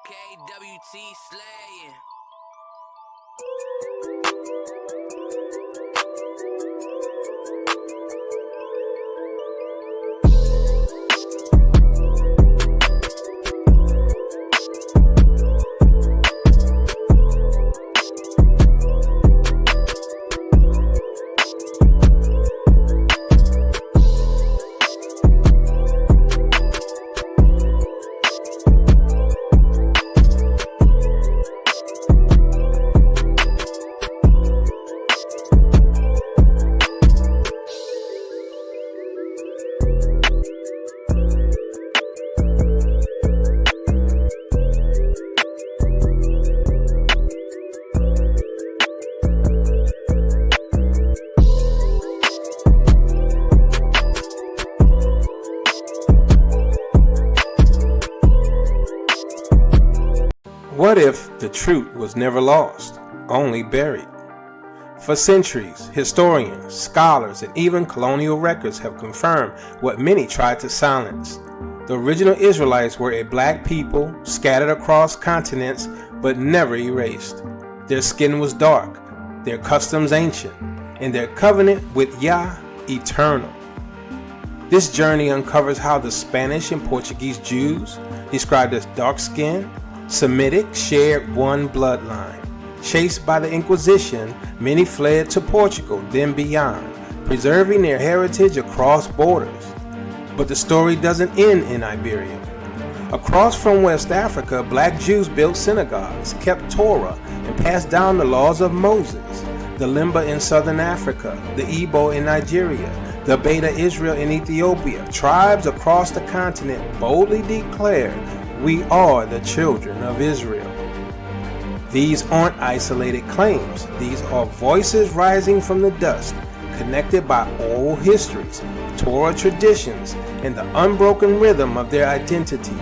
KWT slaying. What if the truth was never lost, only buried? For centuries, historians, scholars, and even colonial records have confirmed what many tried to silence. The original Israelites were a black people scattered across continents but never erased. Their skin was dark, their customs ancient, and their covenant with Yah eternal. This journey uncovers how the Spanish and Portuguese Jews, described as dark-skinned, Semitic, shared one bloodline. Chased by the Inquisition, many fled to Portugal, then beyond, preserving their heritage across borders. But the story doesn't end in Iberia. Across from West Africa, black Jews built synagogues, kept Torah, and passed down the laws of Moses. The Limba in southern Africa, the Igbo in Nigeria, the Beta Israel in Ethiopia, tribes across the continent boldly declared, "We are the children of Israel." These aren't isolated claims. These are voices rising from the dust, connected by oral histories, Torah traditions, and the unbroken rhythm of their identity.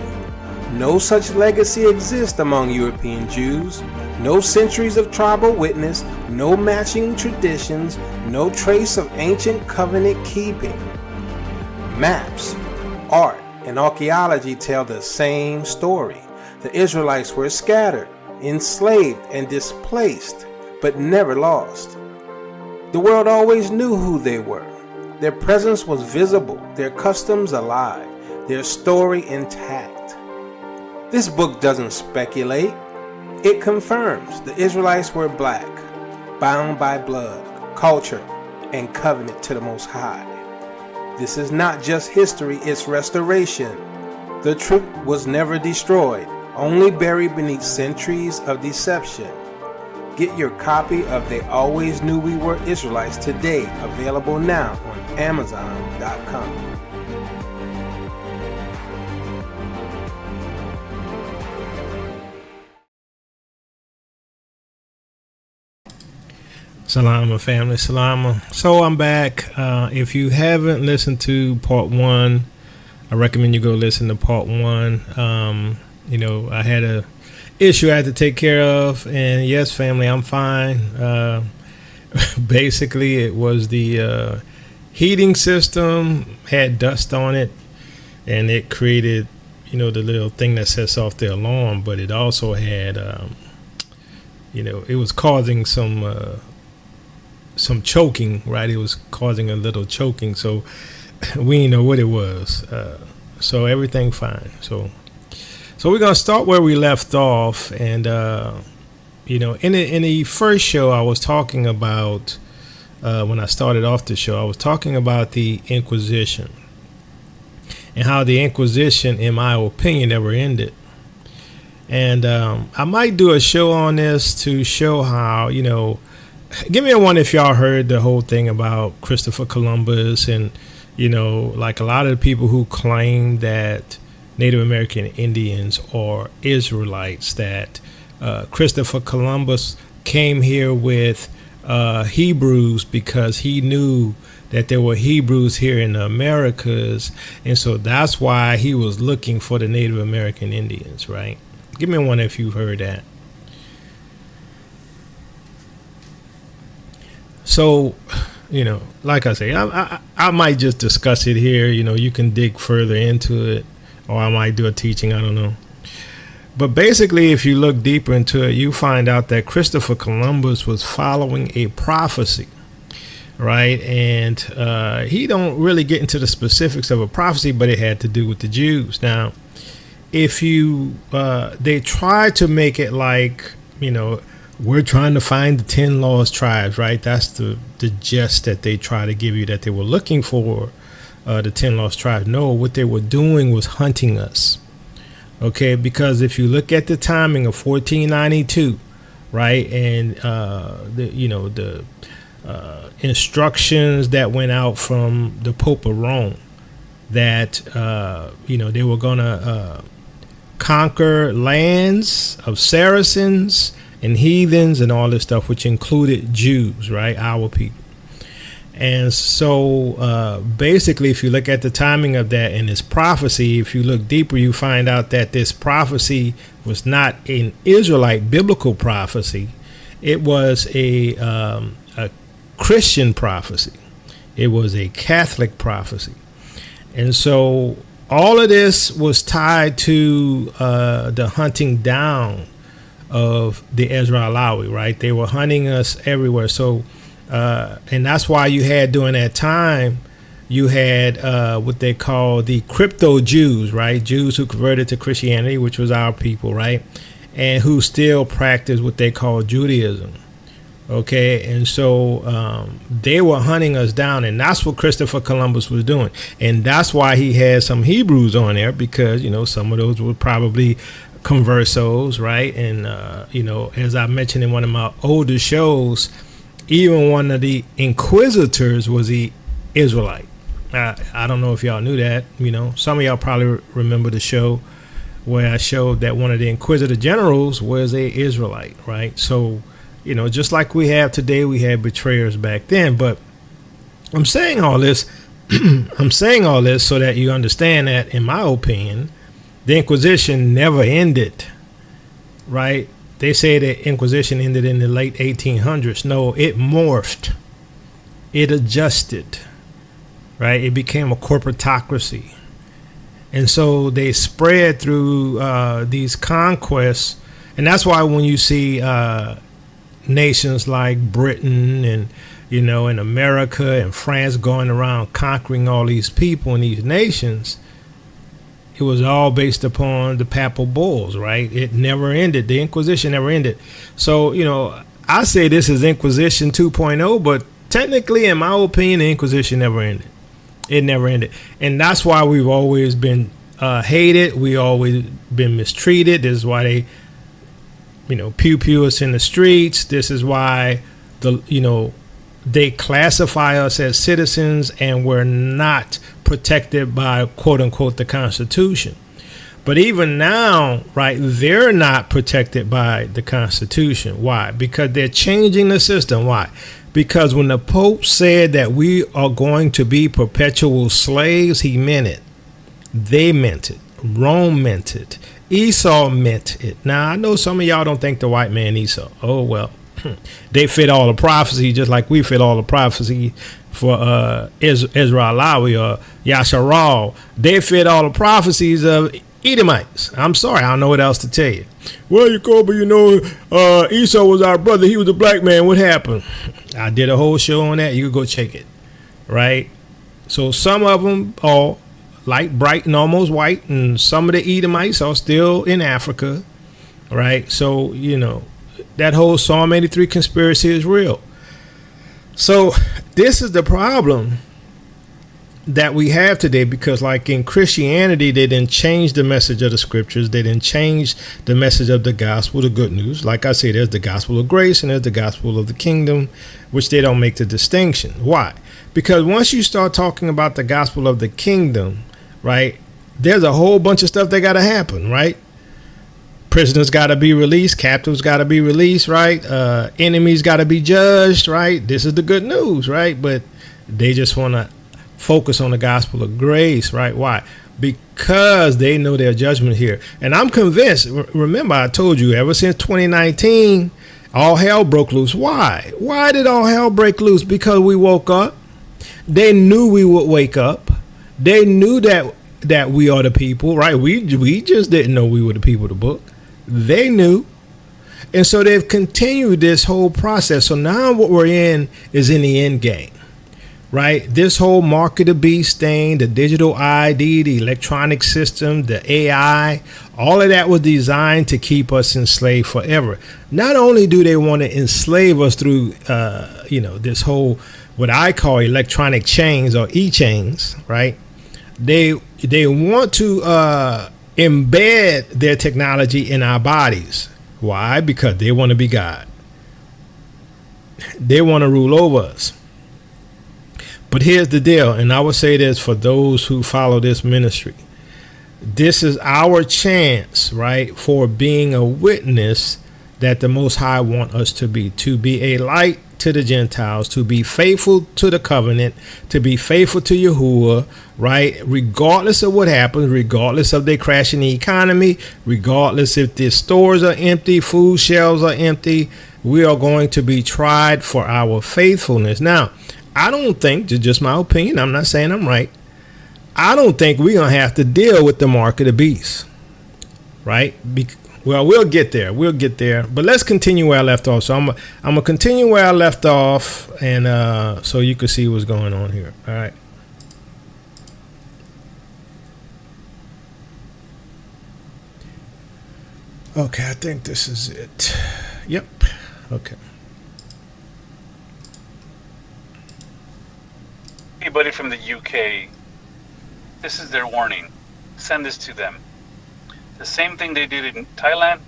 No such legacy exists among European Jews. No centuries of tribal witness, no matching traditions, no trace of ancient covenant keeping. Maps, art, and archaeology tell the same story. The Israelites were scattered, enslaved, and displaced, but never lost. The world always knew who they were. Their presence was visible, their customs alive, their story intact. This book doesn't speculate. It confirms the Israelites were black, bound by blood, culture, and covenant to the Most High. This is not just history, it's restoration. The truth was never destroyed, only buried beneath centuries of deception. Get your copy of They Always Knew We Were Israelites today, available now on Amazon.com. Salama family, salama. So I'm back. If you haven't listened to part one, I recommend you go listen to part one. I had a issue I had to take care of, and yes, family, I'm fine. Basically, it was the heating system had dust on it, and it created, the little thing that sets off the alarm. But it also had, it was causing some choking, right? It was causing a little choking, so we didn't know what it was. So everything fine. So we're gonna start where we left off, and in the first show, I was talking about when I started off the show, I was talking about the Inquisition and how the Inquisition, in my opinion, never ended. And I might do a show on this to show how, give me a one if y'all heard the whole thing about Christopher Columbus and, like a lot of the people who claim that Native American Indians are Israelites, that Christopher Columbus came here with Hebrews because he knew that there were Hebrews here in the Americas, and so that's why he was looking for the Native American Indians, right? Give me one if you've heard that. So, like I say, I might just discuss it here. You can dig further into it, or I might do a teaching. I don't know. But basically, if you look deeper into it, you find out that Christopher Columbus was following a prophecy, right? And he don't really get into the specifics of a prophecy, but it had to do with the Jews. Now, if you they try to make it like, we're trying to find the 10 lost tribes, right? That's the gist that they try to give you, that they were looking for the 10 lost tribes. No, what they were doing was hunting us. Okay, because if you look at the timing of 1492, right, and the instructions that went out from the Pope of Rome, that they were gonna conquer lands of Saracens and heathens and all this stuff, which included Jews, right, our people. And so basically, if you look at the timing of that and this prophecy, if you look deeper, you find out that this prophecy was not an Israelite biblical prophecy. It was a Christian prophecy. It was a Catholic prophecy. And so all of this was tied to the hunting down of the Ezra Alawi, right? They were hunting us everywhere. So and that's why you had, during that time, you had what they call the crypto Jews, right? Jews who converted to Christianity, which was our people, right? And who still practice what they call Judaism. Okay, and so they were hunting us down, and that's what Christopher Columbus was doing. And that's why he had some Hebrews on there, because, some of those were probably conversos, right? And, as I mentioned in one of my older shows, even one of the inquisitors was the Israelite. I don't know if y'all knew that. Some of y'all probably remember the show where I showed that one of the inquisitor generals was a Israelite, right? So, just like we have today, we had betrayers back then. But I'm saying all this, so that you understand that, in my opinion, the Inquisition never ended, right? They say the Inquisition ended in the late 1800s. No, it morphed. It adjusted, right? It became a corporatocracy. And so they spread through these conquests. And that's why when you see nations like Britain and, and America and France going around conquering all these people in these nations, it was all based upon the papal bulls, right? It never ended. The Inquisition never ended. So, I say this is Inquisition 2.0, but technically, in my opinion, the Inquisition never ended. It never ended. And that's why we've always been hated. We always been mistreated. This is why they, pew us in the streets. This is why they classify us as citizens, and we're not protected by, quote unquote, the Constitution. But even now, right, they're not protected by the Constitution. Why? Because they're changing the system. Why? Because when the Pope said that we are going to be perpetual slaves, he meant it. They meant it. Rome meant it. Esau meant it. Now, I know some of y'all don't think the white man Esau. Oh, well. They fit all the prophecy, just like we fit all the prophecy for Ezra Alawi or Yasharal. They fit all the prophecies of Edomites. I'm sorry, I don't know what else to tell you. Well, Jacoby, Esau was our brother. He was a black man. What happened? I did a whole show on that. You can go check it. Right? So some of them are light, bright, and almost white, and some of the Edomites are still in Africa. Right? So, that whole Psalm 83 conspiracy is real. So this is the problem that we have today, because like in Christianity, they didn't change the message of the scriptures. They didn't change the message of the gospel, the good news. Like I say, there's the gospel of grace and there's the gospel of the kingdom, which they don't make the distinction. Why? Because once you start talking about the gospel of the kingdom, right, there's a whole bunch of stuff that got to happen, right? Prisoners got to be released. Captives got to be released, right? Enemies got to be judged, right? This is the good news, right? But they just want to focus on the gospel of grace, right? Why? Because they know their judgment here. And I'm convinced, remember I told you, ever since 2019, all hell broke loose. Why? Why did all hell break loose? Because we woke up. They knew we would wake up. They knew that we are the people, right? We just didn't know we were the people of the book. They knew. And so they've continued this whole process. So now what we're in is in the end game, right? This whole mark of the beast thing, the digital ID, the electronic system, the AI, all of that was designed to keep us enslaved forever. Not only do they want to enslave us through, this whole, what I call electronic chains or e-chains, right? They want to embed their technology in our bodies. Why? Because they want to be God. They want to rule over us. But here's the deal, and I would say this for those who follow this ministry. This is our chance, right, for being a witness that the Most High want us to be a light to the Gentiles, to be faithful to the covenant, to be faithful to Yahuwah, right? Regardless of what happens, regardless of they crashing the economy, regardless if the stores are empty, food shelves are empty, we are going to be tried for our faithfulness. Now, I don't think, just my opinion, I'm not saying I'm right, I don't think we're going to have to deal with the mark of the beast, right? Well, we'll get there. But let's continue where I left off. So I'm going to continue where I left off, and so you can see what's going on here. All right. Okay, I think this is it. Yep. Okay. Anybody from the UK, this is their warning. Send this to them. The same thing they did in Thailand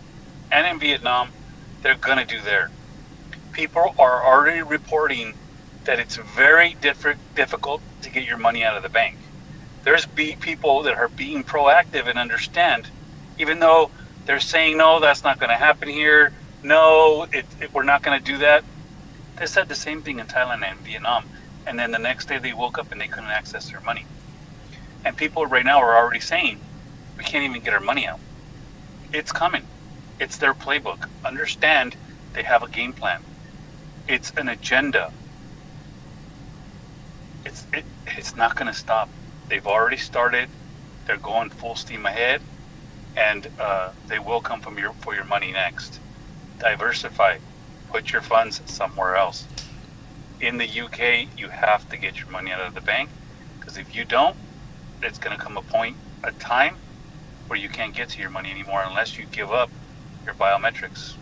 and in Vietnam, they're going to do there. People are already reporting that it's very difficult to get your money out of the bank. There's people that are being proactive and understand, even though they're saying, no, that's not going to happen here. No, we're not going to do that. They said the same thing in Thailand and Vietnam. And then the next day they woke up and they couldn't access their money. And people right now are already saying, we can't even get our money out. It's coming. It's their playbook. Understand they have a game plan. It's an agenda. It's not going to stop. They've already started. They're going full steam ahead, and they will come for your money next. Diversify. Put your funds somewhere else. In the UK, you have to get your money out of the bank, because if you don't, it's going to come a time where you can't get to your money anymore unless you give up your biometrics.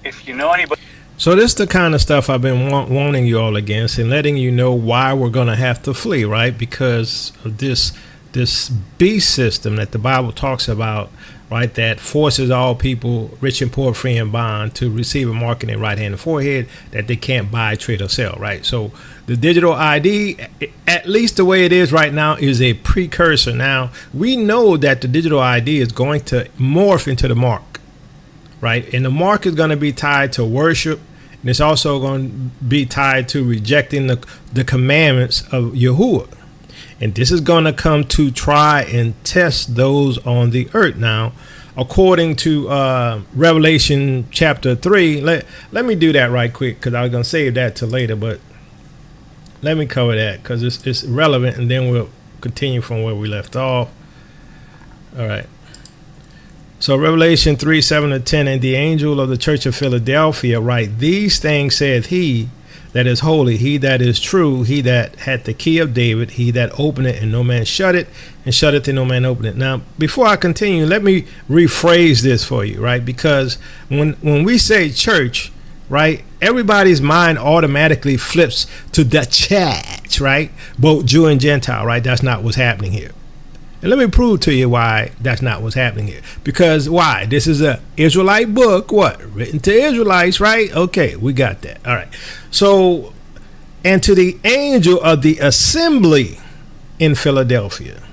If you know anybody... So this is the kind of stuff I've been warning you all against and letting you know why we're going to have to flee, right? Because of this beast system that the Bible talks about, right, that forces all people, rich and poor, free and bond, to receive a mark in their right hand and forehead that they can't buy, trade, or sell, right? So the digital ID, at least the way it is right now, is a precursor. Now, we know that the digital ID is going to morph into the mark, right? And the mark is going to be tied to worship, and it's also going to be tied to rejecting the commandments of Yahuwah. And this is going to come to try and test those on the earth. Now, according to Revelation chapter 3, let me do that right quick, because I was going to save that till later. But let me cover that because it's relevant, and then we'll continue from where we left off. All right. So Revelation 3:7-10, and the angel of the church of Philadelphia write, these things saith he that is holy, he that is true, he that had the key of David, he that opened it and no man shut it, and shut it and no man opened it. Now, before I continue, let me rephrase this for you, right? Because when we say church, right, everybody's mind automatically flips to the church, right? Both Jew and Gentile, right? That's not what's happening here. And let me prove to you why that's not what's happening here. Because why? This is a Israelite book, what? Written to Israelites, right? Okay, we got that. All right. So, and to the angel of the assembly in Philadelphia,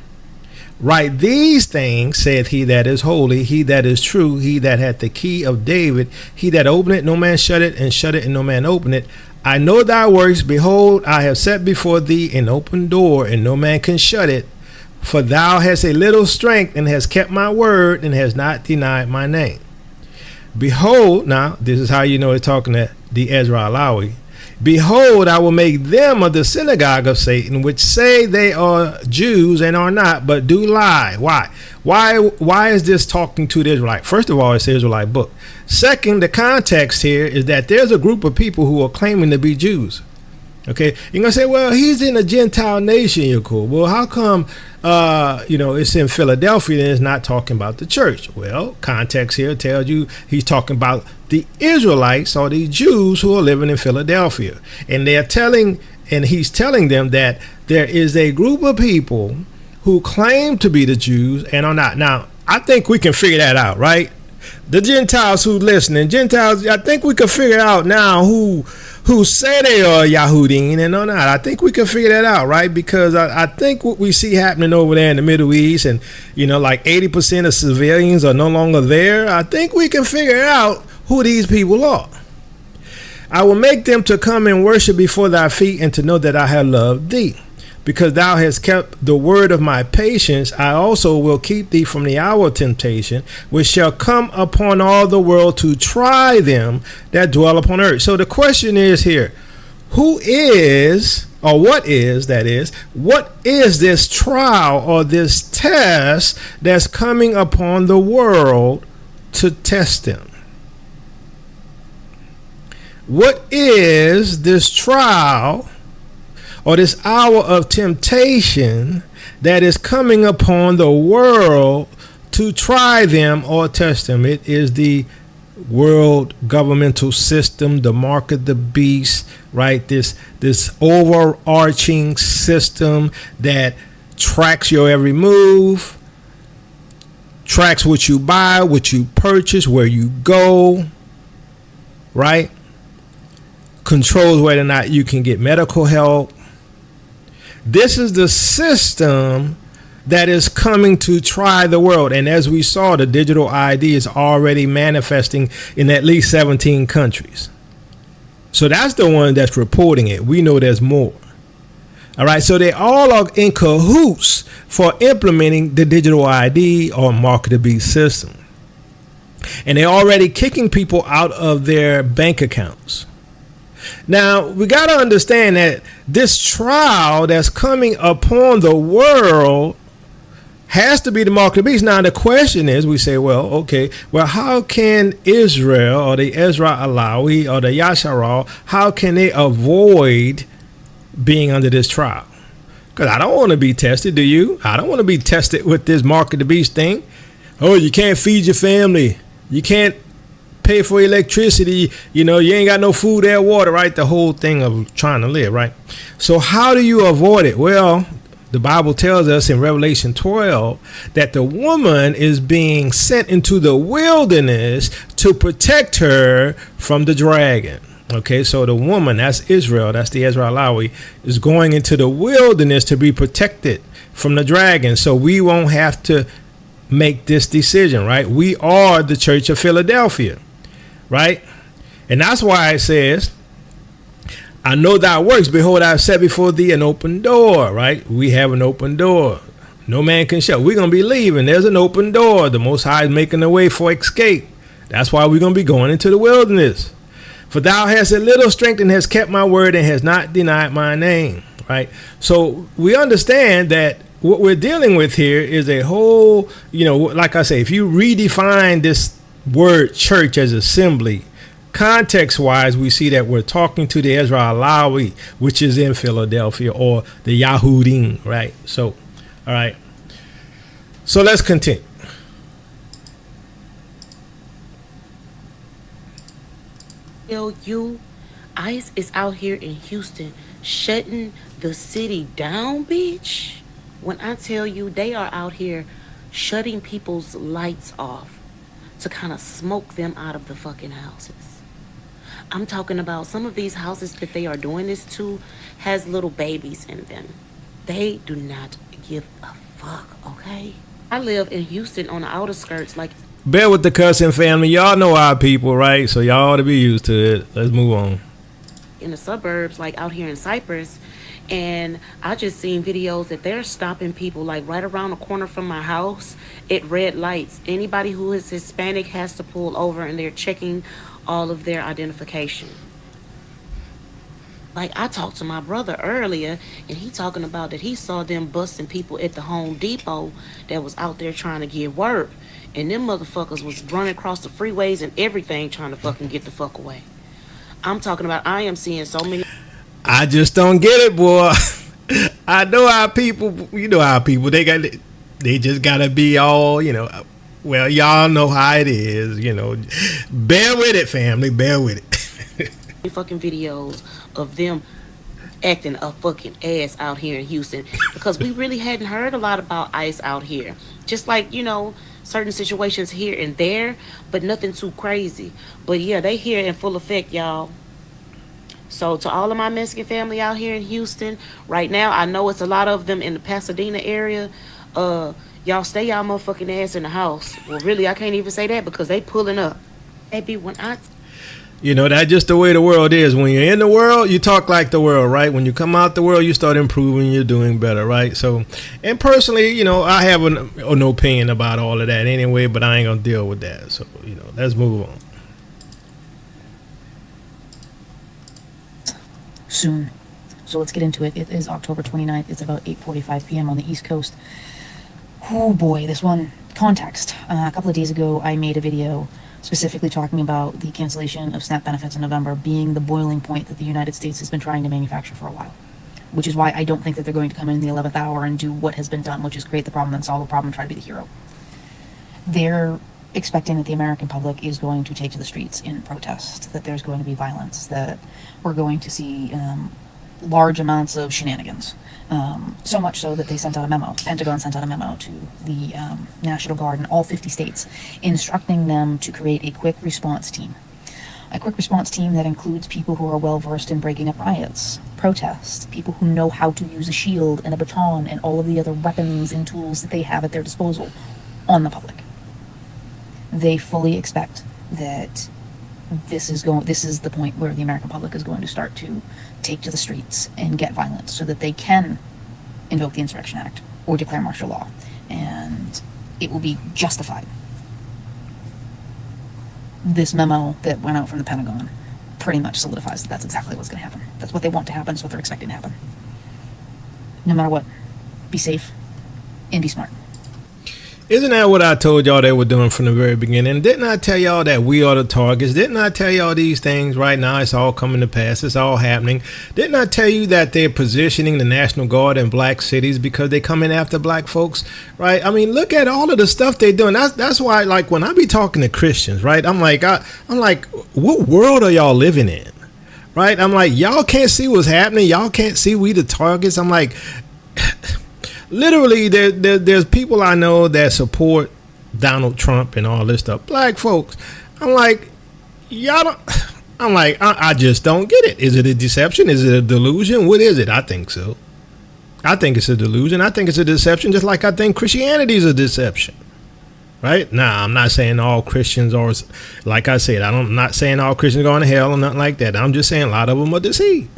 write these things, saith he that is holy, he that is true, he that hath the key of David, he that opened it, no man shut it, and shut it, and no man opened it. I know thy works. Behold, I have set before thee an open door, and no man can shut it. For thou hast a little strength, and hast kept my word, and hast not denied my name. Behold, now, this is how you know it's talking to the Ezra Alawi. Behold, I will make them of the synagogue of Satan, which say they are Jews and are not, but do lie. Why? Why is this talking to the Israelite? First of all, it's the Israelite book. Second, the context here is that there's a group of people who are claiming to be Jews. Okay, you're gonna say, well, he's in a Gentile nation, Yaakov. Well, how come it's in Philadelphia and it's not talking about the church? Well, context here tells you he's talking about the Israelites or the Jews who are living in Philadelphia. And he's telling them that there is a group of people who claim to be the Jews and are not. Now, I think we can figure that out, right? The Gentiles who listening, I think we can figure out now who say they are Yahudim and are not. I think we can figure that out, right? Because I think what we see happening over there in the Middle East, and like 80% of civilians are no longer there. I think we can figure out who these people are. I will make them to come and worship before thy feet, and to know that I have loved thee. Because thou hast kept the word of my patience, I also will keep thee from the hour of temptation, which shall come upon all the world to try them that dwell upon earth. So the question is here, what is this trial or this test that's coming upon the world to test them? What is this trial or this hour of temptation that is coming upon the world to try them or test them? It is the world governmental system, the mark of the beast, right? This overarching system that tracks your every move, tracks what you buy, what you purchase, where you go, right? Controls whether or not you can get medical help. This is the system that is coming to try the world. And as we saw, the digital ID is already manifesting in at least 17 countries. So that's the one that's reporting it. We know there's more. All right. So they all are in cahoots for implementing the digital ID or mark of the beast system. And they're already kicking people out of their bank accounts. Now, we got to understand that this trial that's coming upon the world has to be the mark of the beast. Now, the question is, we say, how can Israel or the Ezra Alawi or the Yasharal, how can they avoid being under this trial? Because I don't want to be tested, do you? I don't want to be tested with this mark of the beast thing. Oh, you can't feed your family. You can't pay for electricity, you ain't got no food, air, water, right? The whole thing of trying to live, right? So how do you avoid it? Well, the Bible tells us in Revelation 12 that the woman is being sent into the wilderness to protect her from the dragon. Okay, so the woman, that's Israel, that's the Ezra Alawi, is going into the wilderness to be protected from the dragon. So we won't have to make this decision, right? We are the Church of Philadelphia. Right? And that's why it says, I know thy works. Behold, I have set before thee an open door. Right? We have an open door. No man can shut. We're going to be leaving. There's an open door. The Most High is making a way for escape. That's why we're going to be going into the wilderness. For thou hast a little strength and hast kept my word and has not denied my name. Right? So we understand that what we're dealing with here is a whole, like I say, if you redefine this word church as assembly, context wise, we see that we're talking to the Ezra Alawi, which is in Philadelphia, or the Yahudim, right? So, all right. So let's continue. You, ICE is out here in Houston shutting the city down, bitch. When I tell you they are out here shutting people's lights off to kind of smoke them out of the fucking houses. I'm talking about some of these houses that they are doing this to has little babies in them. They do not give a fuck, okay? I live in Houston on the outer skirts, like... Bear with the cussing, family. Y'all know our people, right? So y'all ought to be used to it. Let's move on. In the suburbs, like out here in Cypress, and I just seen videos that they're stopping people like right around the corner from my house at red lights. Anybody who is Hispanic has to pull over, and they're checking all of their identification. Like I talked to my brother earlier, and he talking about that he saw them busting people at the Home Depot that was out there trying to get work, and them motherfuckers was running across the freeways and everything trying to fucking get the fuck away. I'm talking about I am seeing so many. I just don't get it, boy. I know how people, you know how people, they just gotta be all, well, y'all know how it is, Bear with it, family, bear with it. Fucking videos of them acting a fucking ass out here in Houston because we really hadn't heard a lot about ICE out here. Just like, certain situations here and there, but nothing too crazy. But yeah, they here in full effect, y'all. So to all of my Mexican family out here in Houston, right now, I know it's a lot of them in the Pasadena area. Y'all stay y'all motherfucking ass in the house. Well, really, I can't even say that because they pulling up. Baby, when I That's just the way the world is. When you're in the world, you talk like the world, right? When you come out the world, you start improving, you're doing better, right? So, and personally, I have an opinion about all of that anyway, but I ain't going to deal with that. So, let's move on. Soon. So let's get into it. It is October 29th. It's about 8:45 p.m. on the East Coast. Oh boy, this one. Context. A couple of days ago, I made a video specifically talking about the cancellation of SNAP benefits in November being the boiling point that the United States has been trying to manufacture for a while. Which is why I don't think that they're going to come in the 11th hour and do what has been done, which is create the problem and solve the problem and try to be the hero. They're expecting that the American public is going to take to the streets in protest, that there's going to be violence, that we're going to see large amounts of shenanigans. So much so that they sent out a memo, Pentagon sent out a memo to the National Guard in all 50 states, instructing them to create a quick response team. A quick response team that includes people who are well versed in breaking up riots, protests, people who know how to use a shield and a baton and all of the other weapons and tools that they have at their disposal on the public. They fully expect that this is the point where the American public is going to start to take to the streets and get violent so that they can invoke the Insurrection Act or declare martial law, and it will be justified. This memo that went out from the Pentagon pretty much solidifies that that's exactly what's going to happen. That's what they want to happen. It's what they're expecting to happen. No matter what, be safe and be smart. Isn't that what I told y'all they were doing from the very beginning? Didn't I tell y'all that we are the targets? Didn't I tell y'all these things right now? It's all coming to pass. It's all happening. Didn't I tell you that they're positioning the National Guard in black cities because they coming after black folks, right? I mean, look at all of the stuff they're doing. That's why, like, when I be talking to Christians, right? I'm like, what world are y'all living in, right? I'm like, y'all can't see what's happening. Y'all can't see we the targets. I'm like. Literally, there's people I know that support Donald Trump and all this stuff. Black folks. I'm like, y'all don't. I'm like, I just don't get it. Is it a deception? Is it a delusion? What is it? I think so. I think it's a delusion. I think it's a deception, just like I think Christianity is a deception. Right? Now, I'm not saying all Christians are, like I said, I'm not saying all Christians are going to hell or nothing like that. I'm just saying a lot of them are deceived.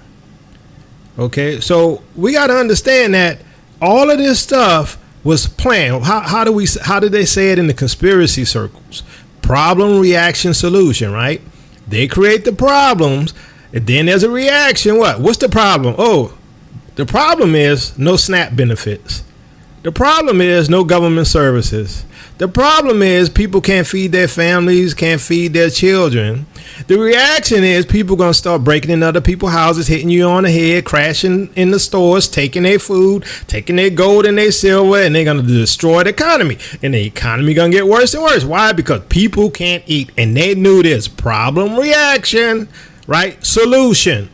Okay? So we got to understand that all of this stuff was planned. How did they say it in the conspiracy circles? Problem, reaction, solution, right? They create the problems, and then there's a reaction. What's the problem? Oh, the problem is no SNAP benefits. The problem is no government services. The problem is people can't feed their families, can't feed their children. The reaction is people going to start breaking in other people's houses, hitting you on the head, crashing in the stores, taking their food, taking their gold and their silver, and they're going to destroy the economy. And the economy going to get worse and worse. Why? Because people can't eat. And they knew this. Problem, reaction, right? Solution.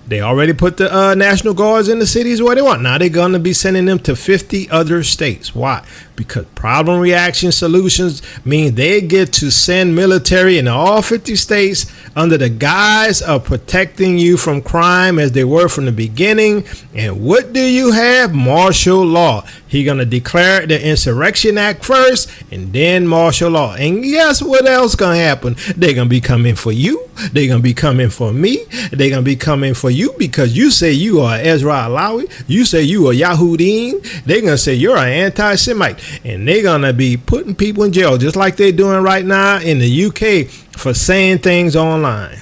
They already put the National Guards in the cities where they want. Now they're going to be sending them to 50 other states. Why? Because problem, reaction, solutions mean they get to send military in all 50 states under the guise of protecting you from crime as they were from the beginning. And what do you have? Martial law. He's going to declare the Insurrection Act first and then martial law. And guess what else going to happen? They're going to be coming for you. They're going to be coming for me. They're going to be coming for you because you say you are Ezra Alawi. You say you are Yahudim. They're going to say you're an anti-Semite. And they're going to be putting people in jail just like they're doing right now in the UK for saying things online.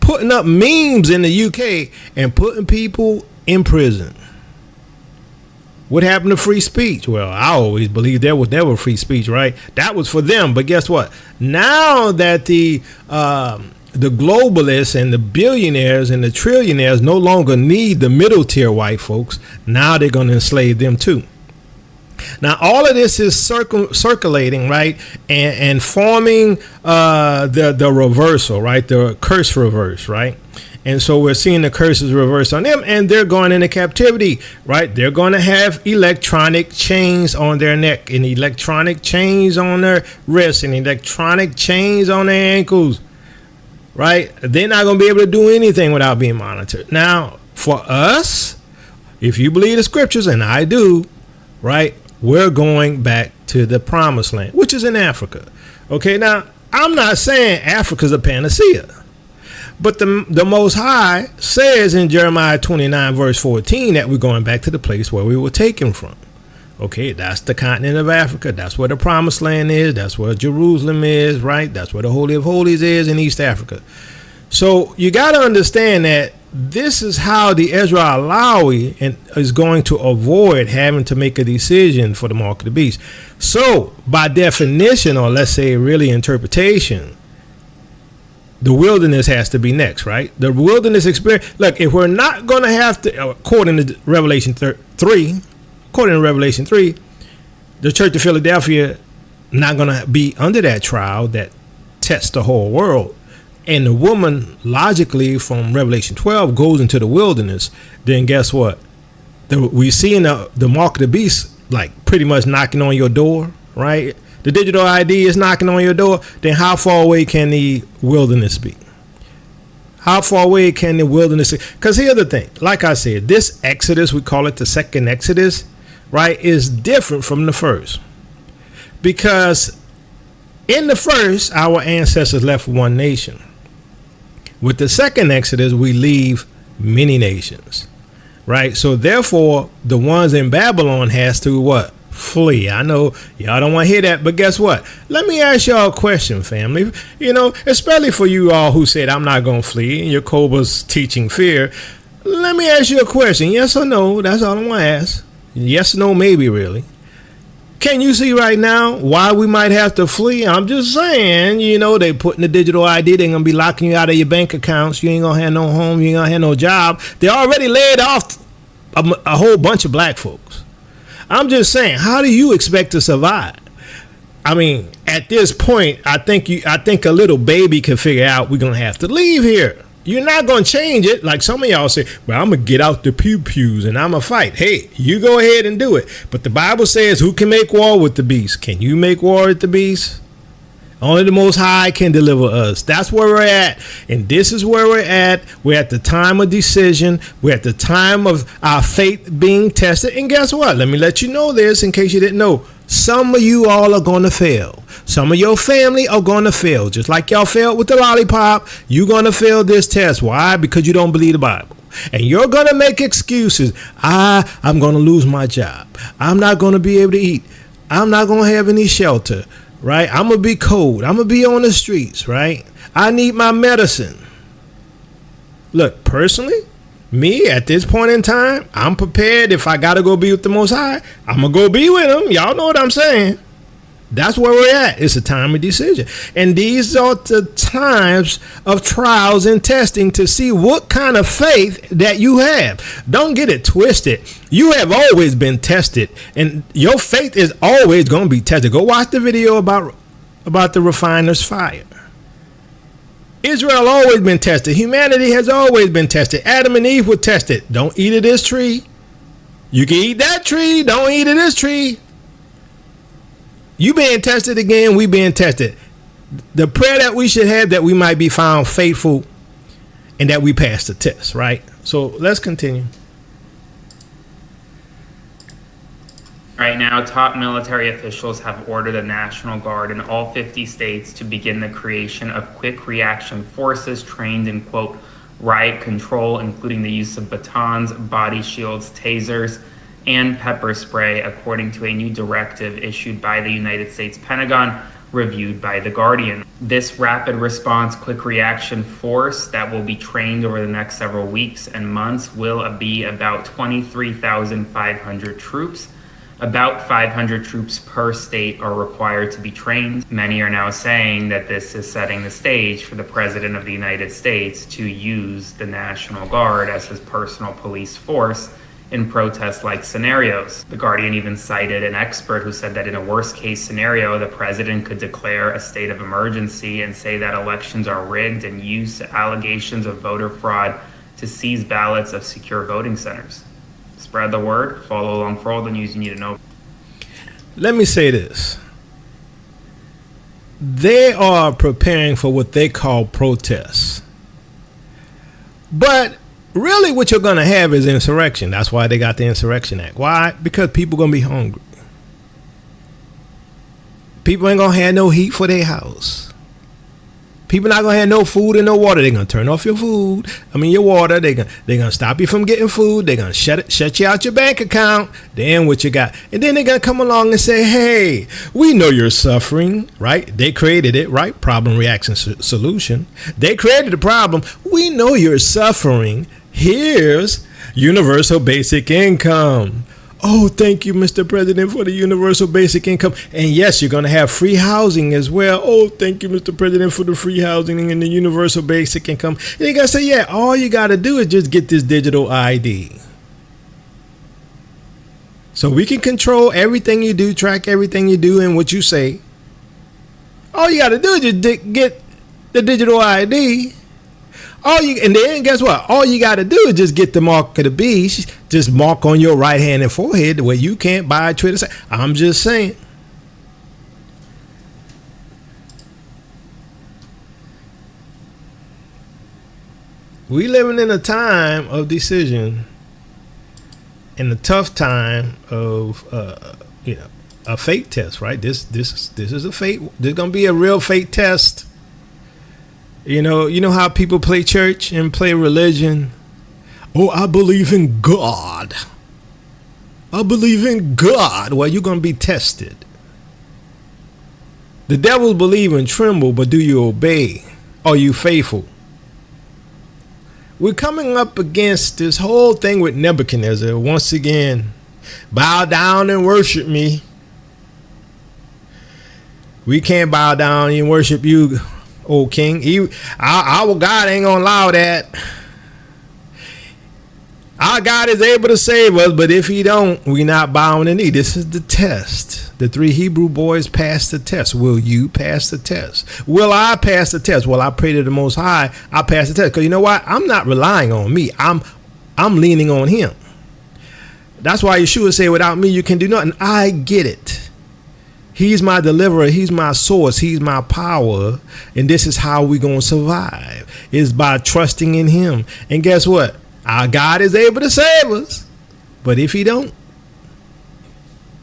putting up memes in the UK and putting people in prison. What happened to free speech? Well, I always believed there was never free speech, right? That was for them. But guess what? Now that the globalists and the billionaires and the trillionaires no longer need the middle tier white folks, now they're going to enslave them too. Now, all of this is circulating, right, and forming the reversal, right, the curse reverse, right? And so we're seeing the curses reverse on them, and they're going into captivity, right? They're going to have electronic chains on their neck, and electronic chains on their wrists, and electronic chains on their ankles, right? They're not going to be able to do anything without being monitored. Now, for us, if you believe the scriptures, and I do, right, we're going back to the promised land, which is in Africa. Okay, now, I'm not saying Africa's a panacea. But the Most High says in Jeremiah 29 verse 14 that we're going back to the place where we were taken from. Okay, that's the continent of Africa. That's where the promised land is. That's where Jerusalem is, right? That's where the Holy of Holies is in East Africa. So you got to understand that this is how the Ezra Alawi is going to avoid having to make a decision for the mark of the beast. So by definition, or let's say really interpretation, the wilderness has to be next, right? The wilderness experience. Look, if we're not going to have to, according to Revelation 3, the Church of Philadelphia not going to be under that trial that tests the whole world. And the woman, logically, from Revelation 12, goes into the wilderness. Then guess what? We see the mark of the beast, like pretty much knocking on your door, right? The digital ID is knocking on your door. Then how far away can the wilderness be? How far away can the wilderness be? Because here's the thing. Like I said, this Exodus, we call it the second Exodus, right, is different from the first. Because in the first, our ancestors left one nation. With the second Exodus, we leave many nations, right? So therefore, the ones in Babylon has to what? Flee. I know y'all don't want to hear that, but guess what? Let me ask y'all a question, family. You know, especially for you all who said I'm not going to flee and Yacoba's teaching fear. Let me ask you a question. Yes or no? That's all I want to ask. Yes, no, maybe, really. Can you see right now why we might have to flee? I'm just saying, you know, they putting the digital ID. They're going to be locking you out of your bank accounts. You ain't going to have no home. You ain't going to have no job. They already laid off a whole bunch of black folks. I'm just saying, how do you expect to survive? I mean, at this point, I think a little baby can figure out we're going to have to leave here. You're not going to change it. Like some of y'all say, well, I'm going to get out the pew-pews and I'm going to fight. Hey, you go ahead and do it. But the Bible says, who can make war with the beast? Can you make war with the beast? Only the Most High can deliver us. That's where we're at. And this is where we're at. We're at the time of decision. We're at the time of our faith being tested. And guess what? Let me let you know this in case you didn't know. Some of you all are going to fail. Some of your family are going to fail. Just like y'all failed with the lollipop, you're going to fail this test. Why? Because you don't believe the Bible. And you're going to make excuses. I'm going to lose my job. I'm not going to be able to eat. I'm not going to have any shelter. Right? I'm going to be cold. I'm going to be on the streets, right? I need my medicine. Look, personally, me at this point in time, I'm prepared. If I got to go be with the Most High, I'm going to go be with him. Y'all know what I'm saying. That's where we're at. It's a time of decision. And these are the times of trials and testing to see what kind of faith that you have. Don't get it twisted. You have always been tested, and your faith is always going to be tested. Go watch the video about the refiner's fire. Israel always been tested. Humanity has always been tested. Adam and Eve were tested. Don't eat of this tree. You can eat that tree. Don't eat of this tree. You being tested again, we being tested. The prayer that we should have, that we might be found faithful and that we pass the test, right? So let's continue. Right now, top military officials have ordered the National Guard in all 50 states to begin the creation of quick reaction forces trained in, quote, riot control, including the use of batons, body shields, tasers, and pepper spray, according to a new directive issued by the United States Pentagon reviewed by The Guardian. This rapid response quick reaction force that will be trained over the next several weeks and months will be about 23,500 troops. About 500 troops per state are required to be trained. Many are now saying that this is setting the stage for the President of the United States to use the National Guard as his personal police force in protest-like scenarios. The Guardian even cited an expert who said that in a worst-case scenario, the president could declare a state of emergency and say that elections are rigged and use allegations of voter fraud to seize ballots of secure voting centers. Spread the word. Follow along for all the news you need to know. Let me say this. They are preparing for what they call protests. But really what you're going to have is insurrection. That's why they got the Insurrection Act. Why? Because people going to be hungry. People ain't going to have no heat for their house. People not going to have no food and no water. They're going to turn off your your water. They're going to stop you from getting food. They're going to shut you out your bank account. Then what you got? And then they're going to come along and say, hey, we know you're suffering, right? They created it, right? Problem, reaction, solution. They created the problem. We know you're suffering. Here's universal basic income. Oh, thank you, Mr. President, for the universal basic income. And yes, you're going to have free housing as well. Oh, thank you, Mr. President, for the free housing and the universal basic income. And you got to say, yeah, all you got to do is just get this digital ID. So we can control everything you do, track everything you do and what you say. All you got to do is just get the digital ID. And then guess what? All you got to do is just get the mark of the beast. Just mark on your right hand and forehead where you can't buy Twitter. I'm just saying. We living in a time of decision, in a tough time of a fate test, right? This is a fate. There's gonna be a real fate test. You know how people play church and play religion? Oh, I believe in God. I believe in God. Well, you're going to be tested. The devils believe and tremble, but do you obey? Are you faithful? We're coming up against this whole thing with Nebuchadnezzar. Once again, bow down and worship me. We can't bow down and worship you, O king. Our God ain't gonna allow that. Our God is able to save us, but if he don't, we not bowing the knee. This is the test. The 3 Hebrew boys passed the test. Will you pass the test? Will I pass the test? Well, I pray to the Most High, I pass the test. Because you know what? I'm not relying on me. I'm leaning on him. That's why Yeshua said, without me, you can do nothing. I get it. He's my deliverer. He's my source. He's my power. And this is how we're going to survive, is by trusting in him. And guess what? Our God is able to save us. But if he don't,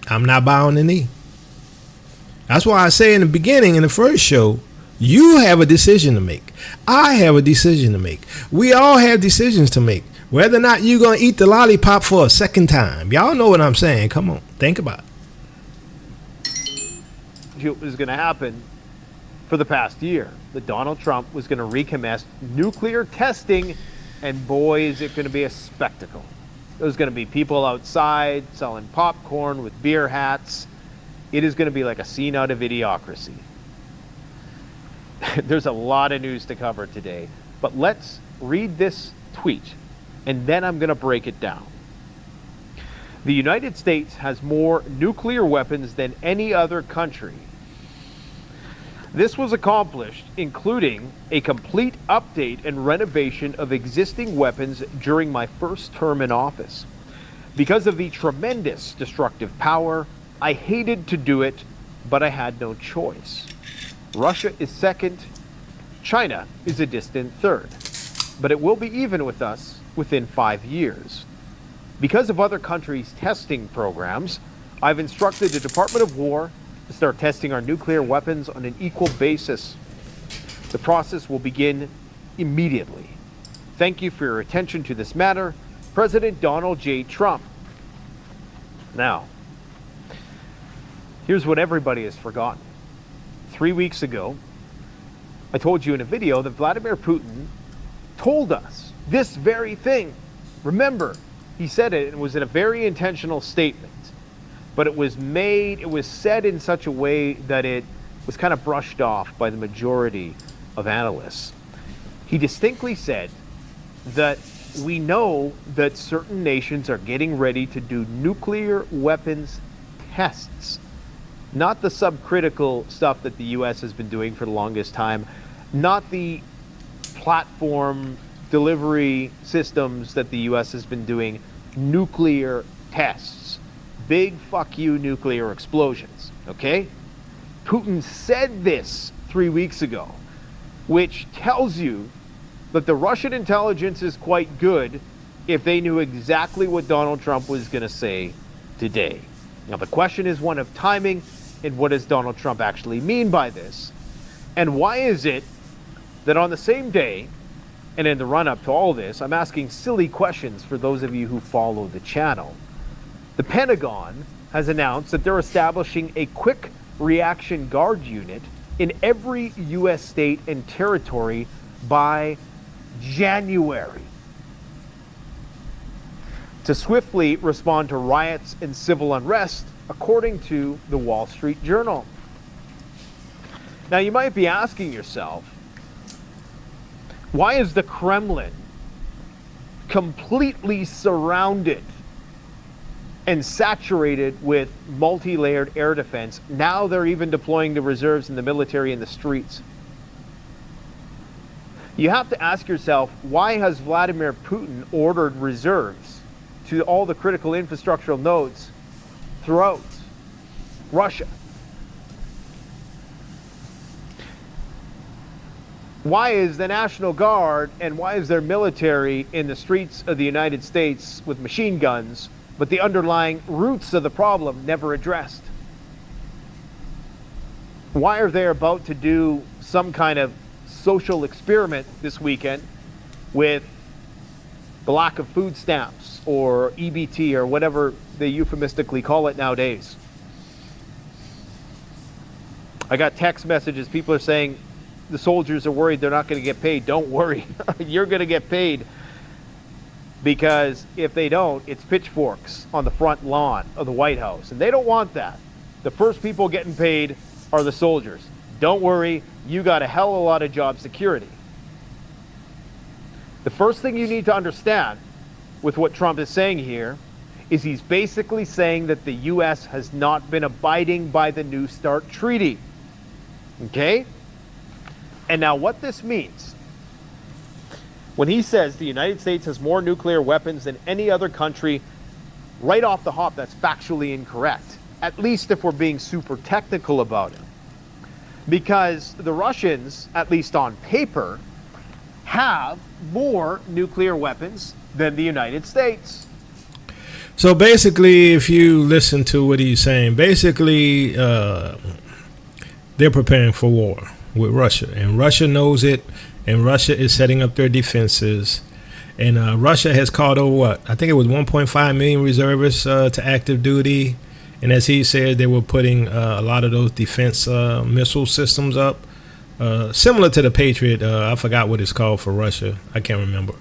I'm not bowing the knee. That's why I say in the beginning, in the first show, you have a decision to make. I have a decision to make. We all have decisions to make. Whether or not you're going to eat the lollipop for a second time. Y'all know what I'm saying. Come on. Think about it. It was going to happen for the past year. That Donald Trump was going to recommence nuclear testing. And boy, is it going to be a spectacle. There's going to be people outside selling popcorn with beer hats. It is going to be like a scene out of Idiocracy. There's a lot of news to cover today. But let's read this tweet, and then I'm going to break it down. The United States has more nuclear weapons than any other country. This was accomplished, including a complete update and renovation of existing weapons during my first term in office. Because of the tremendous destructive power, I hated to do it, but I had no choice. Russia is second. China is a distant third. But it will be even with us within 5 years. Because of other countries' testing programs, I've instructed the Department of War to start testing our nuclear weapons on an equal basis. The process will begin immediately. Thank you for your attention to this matter, President Donald J. Trump. Now, here's what everybody has forgotten. 3 weeks ago, I told you in a video that Vladimir Putin told us this very thing. Remember, he said it, and it was in a very intentional statement. But it was said in such a way that it was kind of brushed off by the majority of analysts. He distinctly said that we know that certain nations are getting ready to do nuclear weapons tests. Not the subcritical stuff that the U.S. has been doing for the longest time, not the platform delivery systems that the U.S. has been doing, nuclear tests. Big fuck you nuclear explosions, okay? Putin said this 3 weeks ago, which tells you that the Russian intelligence is quite good if they knew exactly what Donald Trump was going to say today. Now, the question is one of timing, and what does Donald Trump actually mean by this? And why is it that on the same day, and in the run-up to all this, I'm asking silly questions for those of you who follow the channel. The Pentagon has announced that they're establishing a quick reaction guard unit in every U.S. state and territory by January to swiftly respond to riots and civil unrest, according to the Wall Street Journal. Now, you might be asking yourself, why is the Kremlin completely surrounded and saturated with multi-layered air defense? Now they're even deploying the reserves and the military in the streets. You have to ask yourself, why has Vladimir Putin ordered reserves to all the critical infrastructural nodes throughout Russia? Why is the National Guard and why is there military in the streets of the United States with machine guns, but the underlying roots of the problem never addressed? Why are they about to do some kind of social experiment this weekend with the lack of food stamps or EBT or whatever they euphemistically call it nowadays? I got text messages. People are saying the soldiers are worried they're not going to get paid. Don't worry. You're going to get paid, because if they don't, it's pitchforks on the front lawn of the White House. And they don't want that. The first people getting paid are the soldiers. Don't worry. You got a hell of a lot of job security. The first thing you need to understand with what Trump is saying here is he's basically saying that the U.S. has not been abiding by the New START treaty. Okay? And now what this means, when he says the United States has more nuclear weapons than any other country, right off the hop, that's factually incorrect. At least if we're being super technical about it. Because the Russians, at least on paper, have more nuclear weapons than the United States. So basically, if you listen to what he's saying, basically they're preparing for war with Russia, and Russia knows it, and Russia is setting up their defenses, and Russia has called over what? I think it was 1.5 million reservists to active duty, and as he said, they were putting a lot of those defense missile systems up, similar to the Patriot. I forgot what it's called for Russia. I can't remember.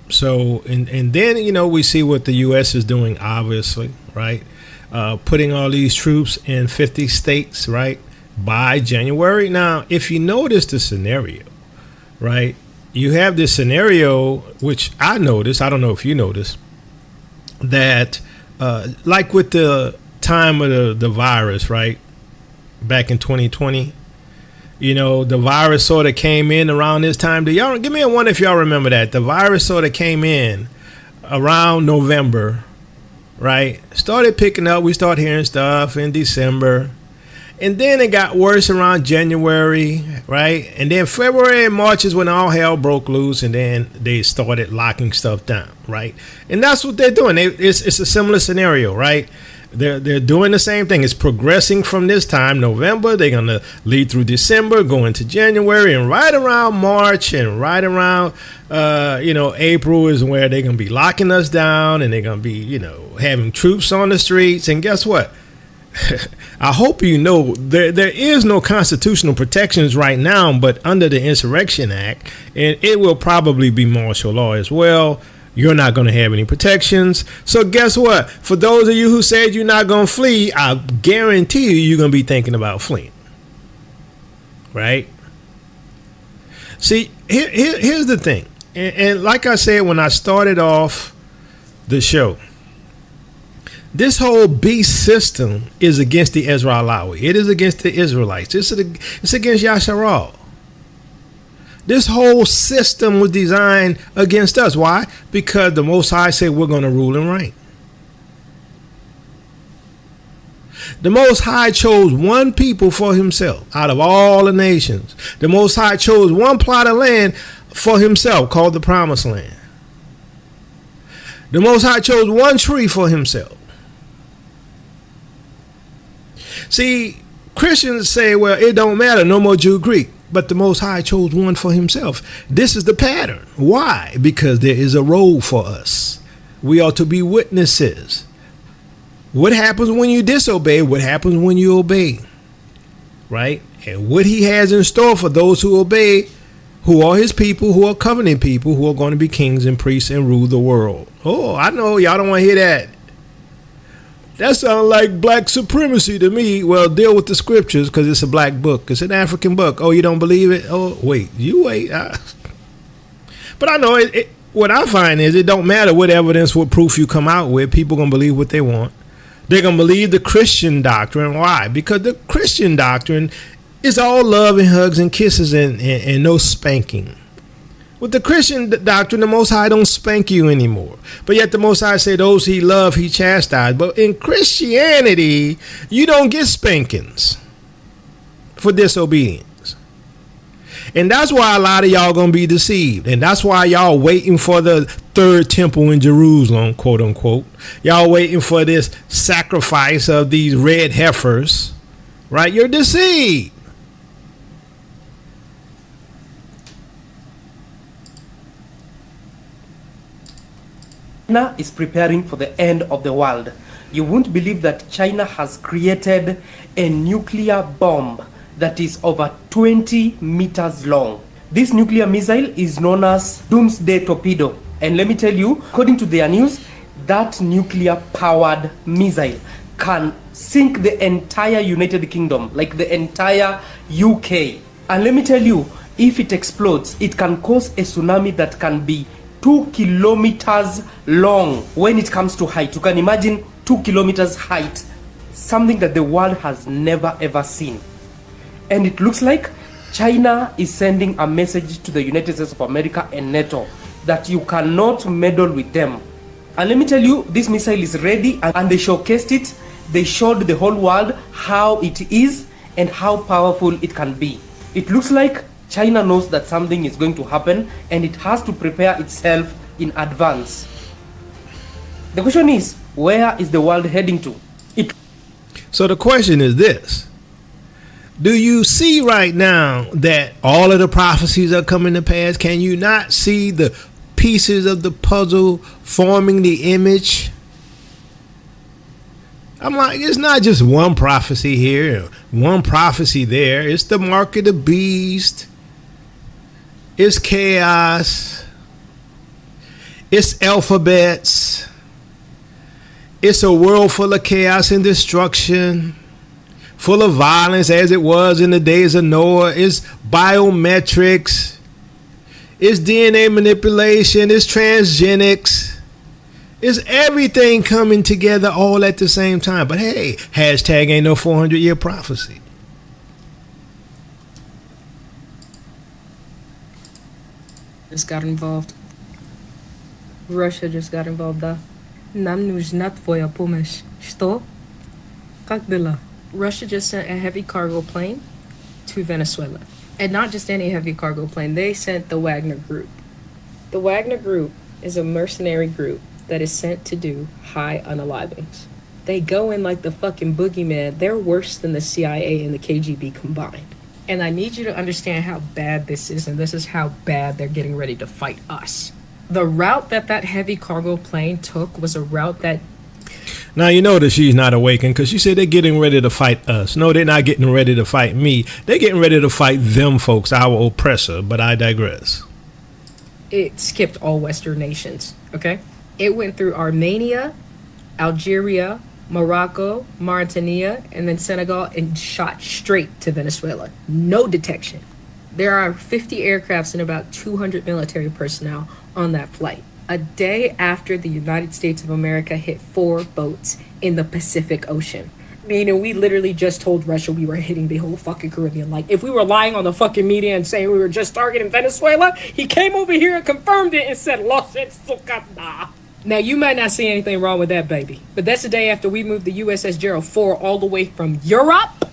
So, and then, you know, we see what the U.S. is doing, obviously, right? Putting all these troops in 50 states, right, by January. Now, if you notice the scenario, right, you have this scenario, which I noticed, I don't know if you noticed, that like with the time of the virus, right, back in 2020, you know, the virus sort of came in around this time. Do y'all give me a one if y'all remember that? The virus sort of came in around November, right? Started picking up. We started hearing stuff in December. And then it got worse around January, right? And then February and March is when all hell broke loose, and then they started locking stuff down, right? And that's what they're doing. It's a similar scenario, right? They're doing the same thing. It's progressing from this time, November. They're going to lead through December, go into January, and right around March and right around, April is where they're going to be locking us down, and they're going to be, having troops on the streets. And guess what? I hope you know there is no constitutional protections right now, but under the Insurrection Act, and it will probably be martial law as well, you're not going to have any protections. So guess what? For those of you who said you're not going to flee, I guarantee you're going to be thinking about fleeing. Right? See, here's the thing. And like I said when I started off the show, this whole beast system is against the Ezra-Alawi. It is against the Israelites. It's against Yasharal. This whole system was designed against us. Why? Because the Most High said we're going to rule and reign. The Most High chose one people for himself out of all the nations. The Most High chose one plot of land for himself called the Promised Land. The Most High chose one tree for himself. See, Christians say, well, it don't matter, no more Jew, Greek. But the Most High chose one for himself. This is the pattern. Why? Because there is a role for us. We are to be witnesses. What happens when you disobey? What happens when you obey? Right? And what he has in store for those who obey, who are his people, who are covenant people, who are going to be kings and priests and rule the world. Oh, I know y'all don't want to hear that. That sounds like black supremacy to me. Well, deal with the scriptures because it's a black book. It's an African book. Oh, you don't believe it? Oh, wait. You wait. But I know what I find is it don't matter what evidence, what proof you come out with. People going to believe what they want. They're going to believe the Christian doctrine. Why? Because the Christian doctrine is all love and hugs and kisses and no spanking. With the Christian doctrine, the Most High don't spank you anymore. But yet the Most High say those he love, he chastised. But in Christianity, you don't get spankings for disobedience. And that's why a lot of y'all going to be deceived. And that's why y'all waiting for the third temple in Jerusalem, quote unquote. Y'all waiting for this sacrifice of these red heifers. Right? You're deceived. China is preparing for the end of the world. You won't believe that China has created a nuclear bomb that is over 20 meters long. This nuclear missile is known as Doomsday Torpedo. And let me tell you, according to their news, that nuclear powered missile can sink the entire United Kingdom, like the entire UK. And let me tell you, if it explodes, it can cause a tsunami that can be 2 kilometers long when it comes to height. You can imagine 2 kilometers height, something that the world has never ever seen. And it looks like China is sending a message to the United States of America and NATO that you cannot meddle with them. And let me tell you, this missile is ready, and they showcased it. They showed the whole world how it is and how powerful it can be. It looks like China knows that something is going to happen and it has to prepare itself in advance. The question is, where is the world heading to? So the question is this. Do you see right now that all of the prophecies are coming to pass? Can you not see the pieces of the puzzle forming the image? I'm like, it's not just one prophecy here, one prophecy there. It's the mark of the beast. It's chaos. It's alphabets. It's a world full of chaos and destruction, full of violence as it was in the days of Noah. It's biometrics. It's DNA manipulation. It's transgenics. It's everything coming together all at the same time. But hey, hashtag ain't no 400-year prophecy. Just got involved. Russia just got involved, да. Нам нужна твоя помощь. Что? Как дела? Russia just sent a heavy cargo plane to Venezuela. And not just any heavy cargo plane. They sent the Wagner Group. The Wagner Group is a mercenary group that is sent to do high unalivings. They go in like the fucking boogeyman. They're worse than the CIA and the KGB combined. And I need you to understand how bad this is, and this is how bad they're getting ready to fight us. The route that heavy cargo plane took was a route that... Now you know that she's not awakened because she said they're getting ready to fight us. No, they're not getting ready to fight me. They're getting ready to fight them folks, our oppressor. But I digress. It skipped all Western nations, okay? It went through Armenia, Algeria, Morocco, Mauritania, and then Senegal, and shot straight to Venezuela. No detection. There are 50 aircrafts and about 200 military personnel on that flight. A day after the United States of America hit 4 boats in the Pacific Ocean. Meaning we literally just told Russia we were hitting the whole fucking Caribbean. Like, if we were lying on the fucking media and saying we were just targeting Venezuela, he came over here and confirmed it and said, Los Ensucada. Now, you might not see anything wrong with that, baby. But that's the day after we moved the USS Gerald 4 all the way from Europe,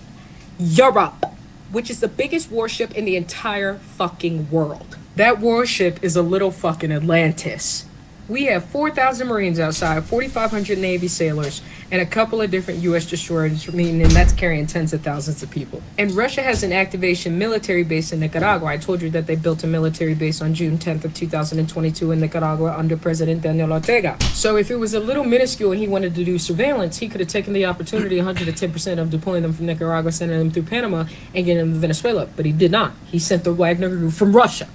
which is the biggest warship in the entire fucking world. That warship is a little fucking Atlantis. We have 4,000 Marines outside, 4,500 Navy sailors, and a couple of different U.S. destroyers, meaning that's carrying tens of thousands of people. And Russia has an activation military base in Nicaragua. I told you that they built a military base on June 10th of 2022 in Nicaragua under President Daniel Ortega. So if it was a little minuscule and he wanted to do surveillance, he could have taken the opportunity 110% of deploying them from Nicaragua, sending them through Panama, and getting them to Venezuela. But he did not. He sent the Wagner group from Russia.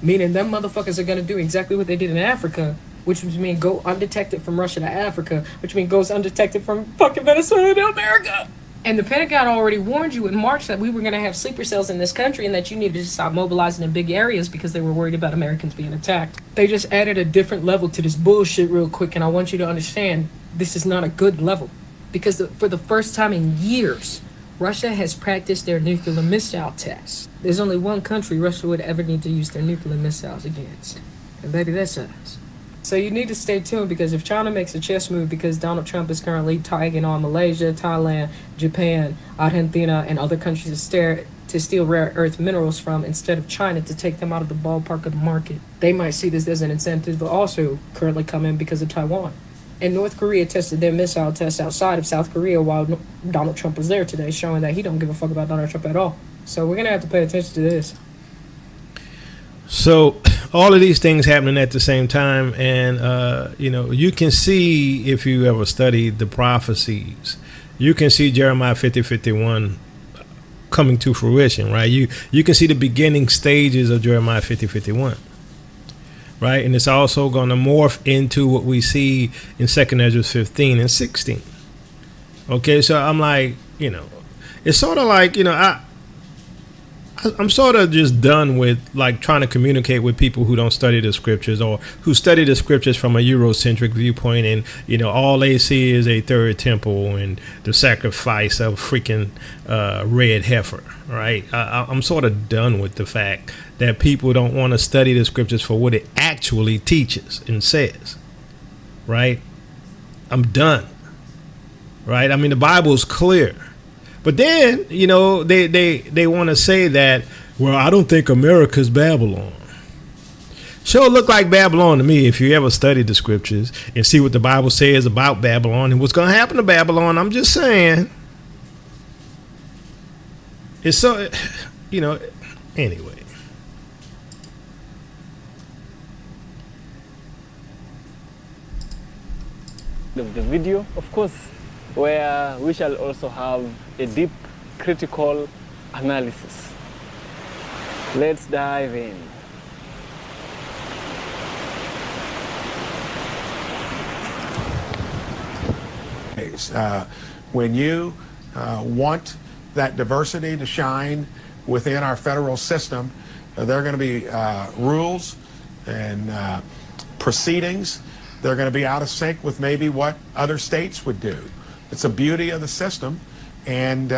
Meaning them motherfuckers are going to do exactly what they did in Africa, which would mean go undetected from Russia to Africa, which means goes undetected from fucking Venezuela to America. And the Pentagon already warned you in March that we were going to have sleeper cells in this country and that you needed to stop mobilizing in big areas because they were worried about Americans being attacked. They just added a different level to this bullshit real quick, and I want you to understand this is not a good level. Because for the first time in years, Russia has practiced their nuclear missile tests. There's only one country Russia would ever need to use their nuclear missiles against. And baby, that's us. So you need to stay tuned, because if China makes a chess move because Donald Trump is currently tagging on Malaysia, Thailand, Japan, Argentina, and other countries to steal rare earth minerals from instead of China to take them out of the ballpark of the market, they might see this as an incentive to also currently come in because of Taiwan. And North Korea tested their missile tests outside of South Korea while Donald Trump was there today, showing that he don't give a fuck about Donald Trump at all. So we're going to have to pay attention to this. So all of these things happening at the same time, and you can see, if you ever studied the prophecies, you can see Jeremiah 50:51 coming to fruition, right? You can see the beginning stages of Jeremiah 50:51, right? And it's also going to morph into what we see in 2 Ezra 15 and 16. Okay, so I'm like, it's sort of like, I'm sort of just done with like trying to communicate with people who don't study the scriptures, or who study the scriptures from a Eurocentric viewpoint, and all they see is a third temple and the sacrifice of freaking red heifer, right? I'm sort of done with the fact that people don't want to study the scriptures for what it actually teaches and says, right? I'm done, right? I mean, the Bible is clear. But then, they want to say that, well, I don't think America's Babylon. Sure look like Babylon to me if you ever study the scriptures and see what the Bible says about Babylon and what's going to happen to Babylon. I'm just saying. It's so, anyway. Of the video, of course, where we shall also have a deep critical analysis. Let's dive in. When you want that diversity to shine within our federal system, there are going to be rules and proceedings. They're going to be out of sync with maybe what other states would do. It's a beauty of the system, and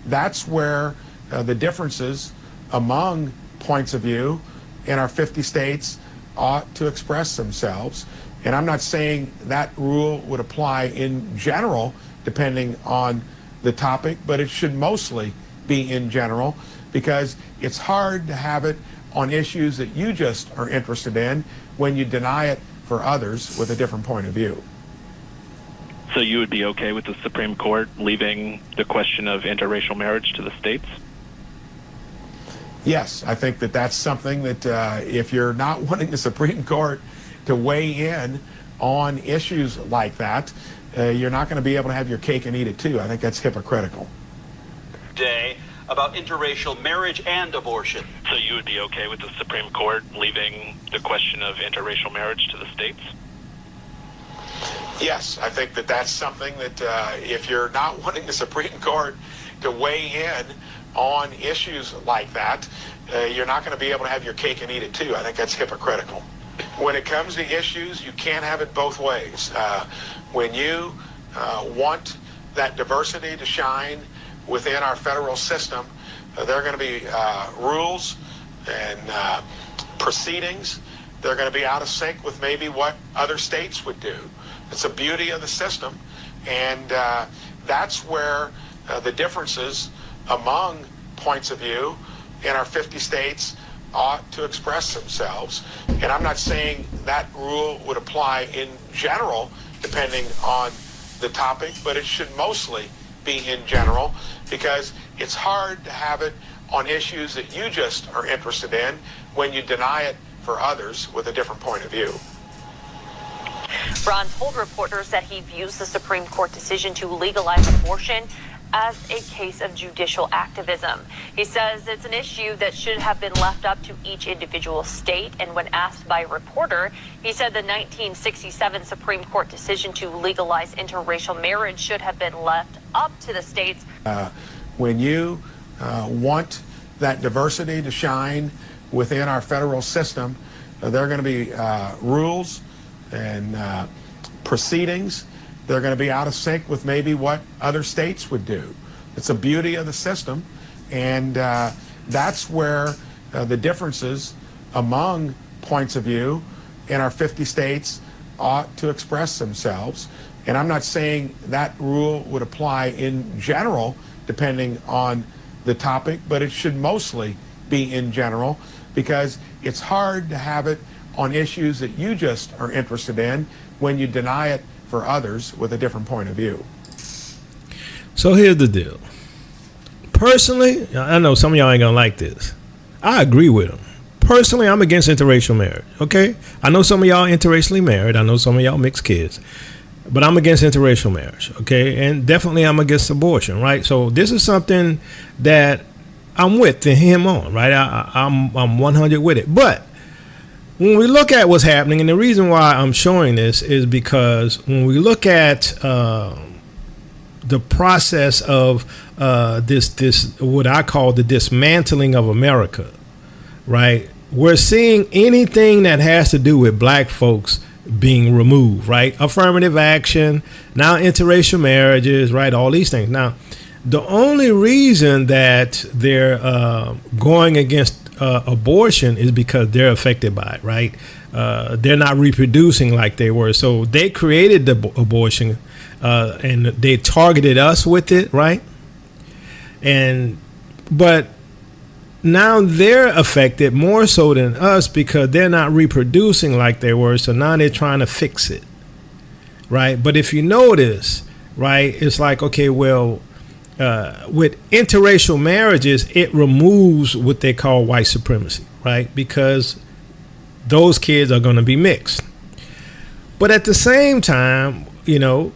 that's where the differences among points of view in our 50 states ought to express themselves. And I'm not saying that rule would apply in general, depending on the topic, but it should mostly be in general, because it's hard to have it on issues that you just are interested in when you deny it for others with a different point of view. So you would be okay with the Supreme Court leaving the question of interracial marriage to the states? Yes, I think that that's something that if you're not wanting the Supreme Court to weigh in on issues like that, you're not going to be able to have your cake and eat it too. I think that's hypocritical. Day about interracial marriage and abortion. So you would be okay with the Supreme Court leaving the question of interracial marriage to the states? Yes, I think that that's something that if you're not wanting the Supreme Court to weigh in on issues like that, you're not going to be able to have your cake and eat it too. I think that's hypocritical. When it comes to issues, you can't have it both ways. When you want that diversity to shine within our federal system, there are going to be rules and proceedings. They're going to be out of sync with maybe what other states would do. It's the beauty of the system, and that's where the differences among points of view in our 50 states ought to express themselves. And I'm not saying that rule would apply in general, depending on the topic, but it should mostly be in general, because it's hard to have it on issues that you just are interested in when you deny it for others with a different point of view. Ron told reporters that he views the Supreme Court decision to legalize abortion as a case of judicial activism. He says it's an issue that should have been left up to each individual state. And when asked by a reporter, he said the 1967 Supreme Court decision to legalize interracial marriage should have been left up to the states. When you want that diversity to shine within our federal system, there are going to be rules and proceedings. They're going to be out of sync with maybe what other states would do. It's the beauty of the system, and that's where the differences among points of view in our 50 states ought to express themselves. And I'm not saying that rule would apply in general, depending on the topic, but it should mostly be in general, because it's hard to have it on issues that you just are interested in when you deny it for others with a different point of view. So here's the deal. Personally, I know some of y'all ain't gonna like this. I agree with him. Personally, I'm against interracial marriage. Okay, I know some of y'all interracially married. I know some of y'all mixed kids, but I'm against interracial marriage. Okay, and definitely I'm against abortion. Right. So this is something that I'm with him on. Right. I'm 100 with it. But when we look at what's happening, and the reason why I'm showing this is because when we look at the process of this what I call the dismantling of America, right? We're seeing anything that has to do with black folks being removed, right? Affirmative action, now interracial marriages, right? All these things. Now, the only reason that they're going against abortion is because they're affected by it, right? They're not reproducing like they were. So they created the abortion and they targeted us with it, right? But now they're affected more so than us because they're not reproducing like they were. So now they're trying to fix it, right? But if you notice, right, it's like, okay, well, with interracial marriages, it removes what they call white supremacy, right? Because those kids are going to be mixed. But at the same time, you know,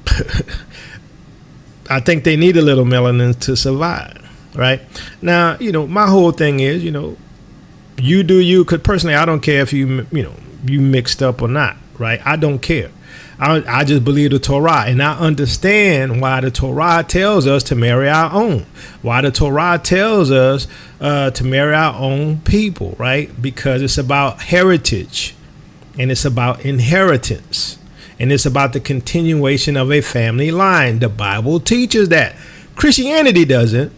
I think they need a little melanin to survive, right? Now, you know, my whole thing is, you know, you do you. Because personally, I don't care if you mixed up or not, right? I don't care. I just believe the Torah, and I understand why the Torah tells us to marry our own, why the Torah tells us to marry our own people, right? Because it's about heritage, and it's about inheritance, and it's about the continuation of a family line. The Bible teaches that. Christianity doesn't,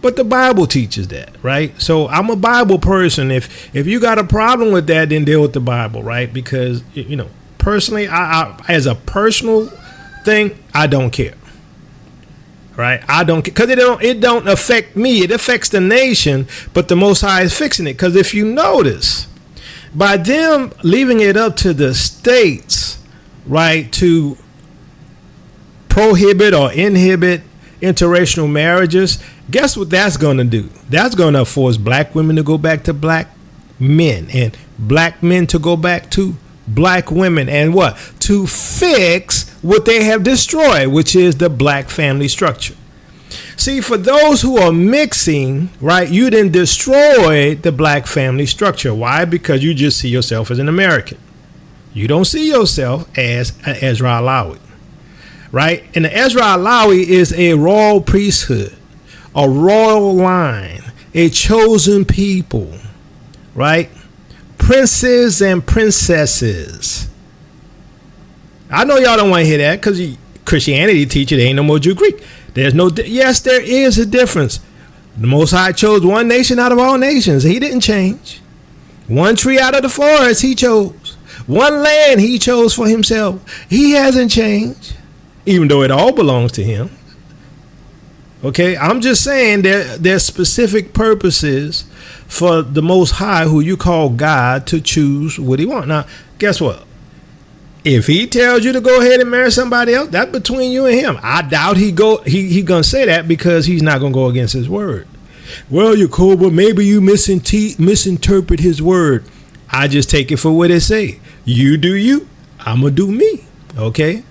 but the Bible teaches that, right? So I'm a Bible person. If you got a problem with that, then deal with the Bible, right? Because, you know, personally, I as a personal thing, I don't care, right? I don't, because it don't affect me. It affects the nation, but the Most High is fixing it. Because if you notice, by them leaving it up to the states, right, to prohibit or inhibit interracial marriages, guess what that's going to do? That's going to force black women to go back to black men, and black men to go back to black women, and what? to fix what they have destroyed, which is the black family structure. See, for those who are mixing, right, you didn't destroy the black family structure. Why? Because you just see yourself as an American. You don't see yourself as an Ezra Alawi, right? And the Ezra Alawi is a royal priesthood, a royal line, a chosen people, right? Princes and princesses. I know y'all don't want to hear that because Christianity teaches there ain't no more Jew Greek. There's no, yes, there is a difference. The Most High chose one nation out of all nations. He didn't change. One tree out of the forest he chose. One land he chose for himself. He hasn't changed, even though it all belongs to him. Okay, I'm just saying there's specific purposes for the Most High, who you call God, to choose what he wants. Now, guess what? If he tells you to go ahead and marry somebody else, that's between you and him. I doubt he gonna say that because he's not gonna go against his word. Well, Yacoba, maybe you misinterpret his word. I just take it for what it say. You do you, I'ma do me. Okay?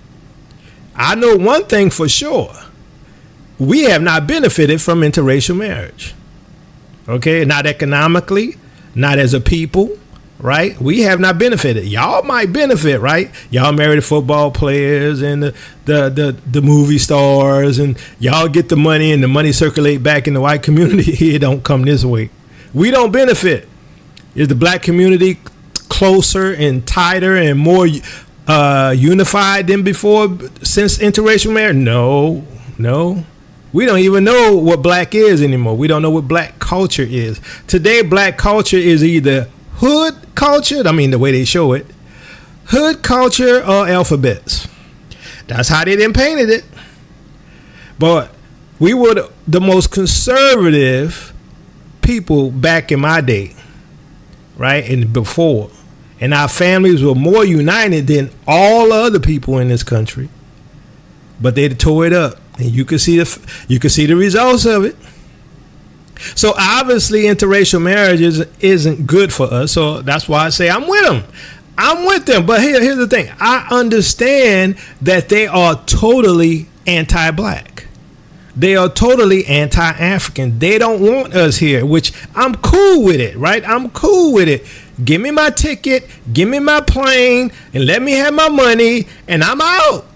I know one thing for sure. We have not benefited from interracial marriage. Okay? Not economically, not as a people. Right? We have not benefited. Y'all might benefit, right? Y'all marry the football players and the movie stars, and y'all get the money, and the money circulate back in the white community. It don't come this way. We don't benefit. Is the black community closer and tighter and more unified than before since interracial marriage? No. We don't even know what black is anymore. We don't know what black culture is. Today, black culture is either hood culture, I mean the way they show it, hood culture or alphabets. That's how they didn't painted it. But we were the most conservative people back in my day, right? And before. And our families were more united than all other people in this country. But they tore it up. And you can see the results of it. So obviously interracial marriage isn't good for us. So that's why I say I'm with them. I'm with them. But here's the thing. I understand that they are totally anti-black. They are totally anti-African. They don't want us here, which I'm cool with it, right? I'm cool with it. Give me my ticket, give me my plane, and let me have my money, and I'm out.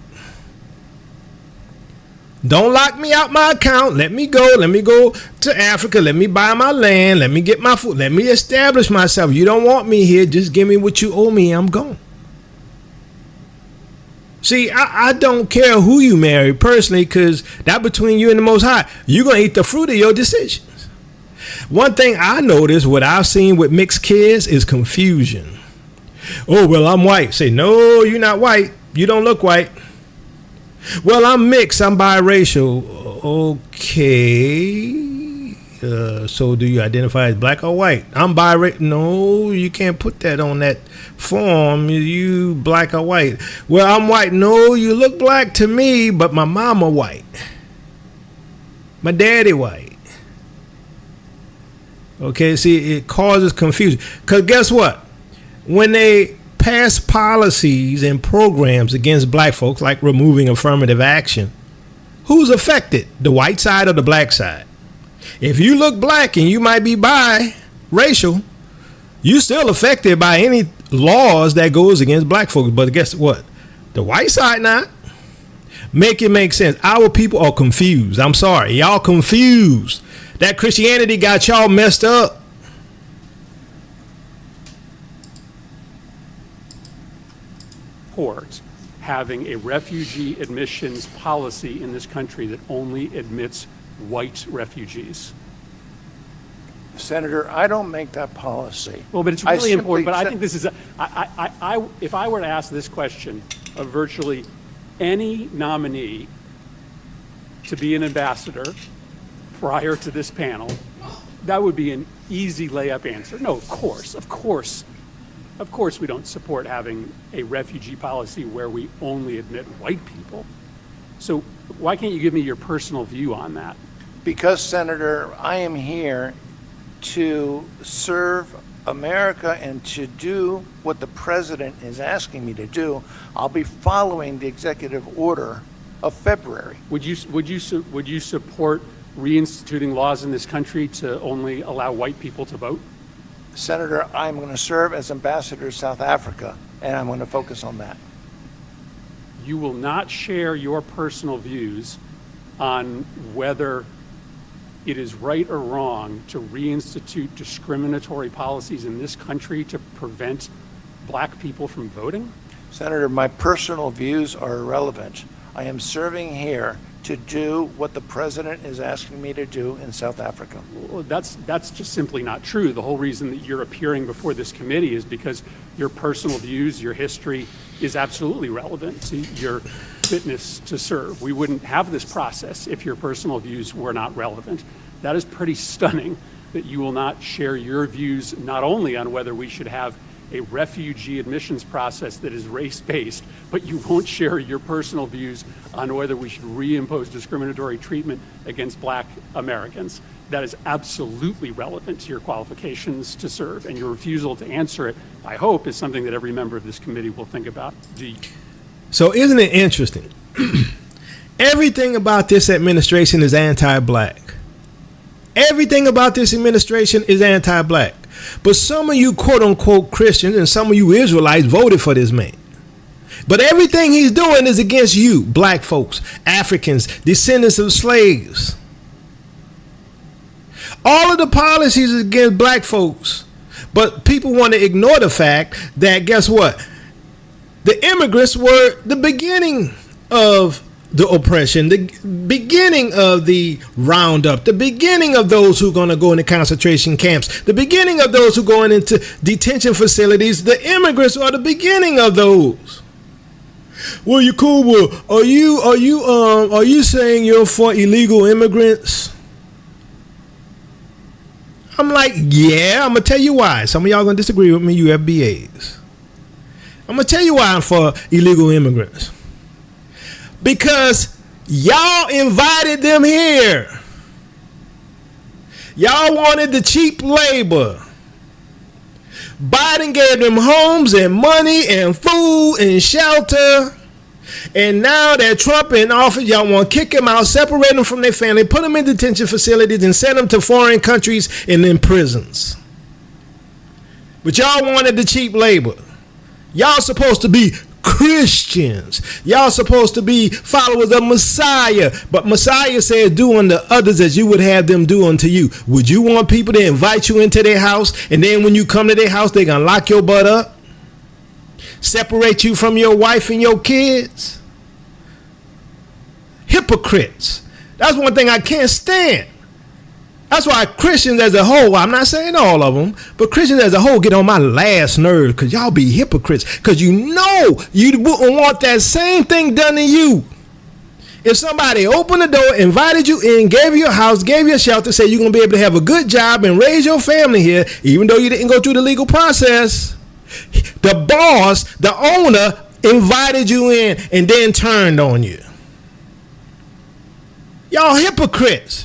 Don't lock me out my account. Let me go to Africa. Let me buy my land. Let me get my food. Let me establish myself. You don't want me here. Just give me what you owe me. I'm gone. See, I don't care who you marry personally, because that's between you and the Most High. You're going to eat the fruit of your decisions. One thing I noticed, what I've seen with mixed kids, is confusion. Oh, well, I'm white. Say, no, you're not white. You don't look white. Well, I'm mixed. I'm biracial. Okay. So do you identify as black or white? I'm biracial. No, you can't put that on that form. You black or white? Well, I'm white. No, you look black to me, but my mama white. My daddy white. Okay, see, it causes confusion. Because guess what? When they pass policies and programs against black folks, like removing affirmative action, who's affected? The white side or the black side? If you look black and you might be biracial, you still affected by any laws that goes against black folks. But guess what? The white side not. Make it make sense. Our people are confused. I'm sorry. Y'all confused. That Christianity got y'all messed up. Having a refugee admissions policy in this country that only admits white refugees. Senator, I don't make that policy. Well, but it's really important. But I think this is if I were to ask this question of virtually any nominee to be an ambassador prior to this panel, that would be an easy layup answer. No, of course we don't support having a refugee policy where we only admit white people. So why can't you give me your personal view on that? Because, Senator, I am here to serve America and to do what the president is asking me to do, I'll be following the executive order of February. Would you support reinstituting laws in this country to only allow white people to vote? Senator, I'm going to serve as ambassador to South Africa, and I'm going to focus on that. You will not share your personal views on whether it is right or wrong to reinstitute discriminatory policies in this country to prevent black people from voting? Senator, my personal views are irrelevant. I am serving here to do what the president is asking me to do in South Africa. Well, that's just simply not true. The whole reason that you're appearing before this committee is because your personal views, your history is absolutely relevant to your fitness to serve. We wouldn't have this process if your personal views were not relevant. That is pretty stunning that you will not share your views not only on whether we should have a refugee admissions process that is race-based, but you won't share your personal views on whether we should reimpose discriminatory treatment against black Americans. That is absolutely relevant to your qualifications to serve, and your refusal to answer it, I hope, is something that every member of this committee will think about. So isn't it interesting? Everything about this administration is anti-black. Everything about this administration is anti-black. But some of you quote-unquote Christians and some of you Israelites voted for this man. But everything he's doing is against you, black folks, Africans, descendants of slaves. All of the policies is against black folks. But people want to ignore the fact that, guess what? The immigrants were the beginning of the oppression, the beginning of the roundup, the beginning of those who are going to go into concentration camps, the beginning of those who are going into detention facilities. The immigrants are the beginning of those. Well, you cool. Well, are you saying you're for illegal immigrants? I'm like, yeah. I'm gonna tell you why. Some of y'all gonna disagree with me, you FBAs. I'm gonna tell you why I'm for illegal immigrants. Because y'all invited them here. Y'all wanted the cheap labor. Biden gave them homes and money and food and shelter. And now that Trump in office, y'all want to kick them out, separate them from their family, put them in detention facilities, and send them to foreign countries and in prisons. But y'all wanted the cheap labor. Y'all supposed to be Christians. Y'all supposed to be followers of Messiah. But Messiah said, do unto others as you would have them do unto you. Would you want people to invite you into their house, and then when you come to their house, they're going to lock your butt up? Separate you from your wife and your kids? Hypocrites. That's one thing I can't stand. That's why Christians as a whole, I'm not saying all of them, but Christians as a whole get on my last nerve because y'all be hypocrites. Because you know you wouldn't want that same thing done to you. If somebody opened the door, invited you in, gave you a house, gave you a shelter, said you're going to be able to have a good job and raise your family here, even though you didn't go through the legal process, the boss, the owner, invited you in and then turned on you. Y'all hypocrites.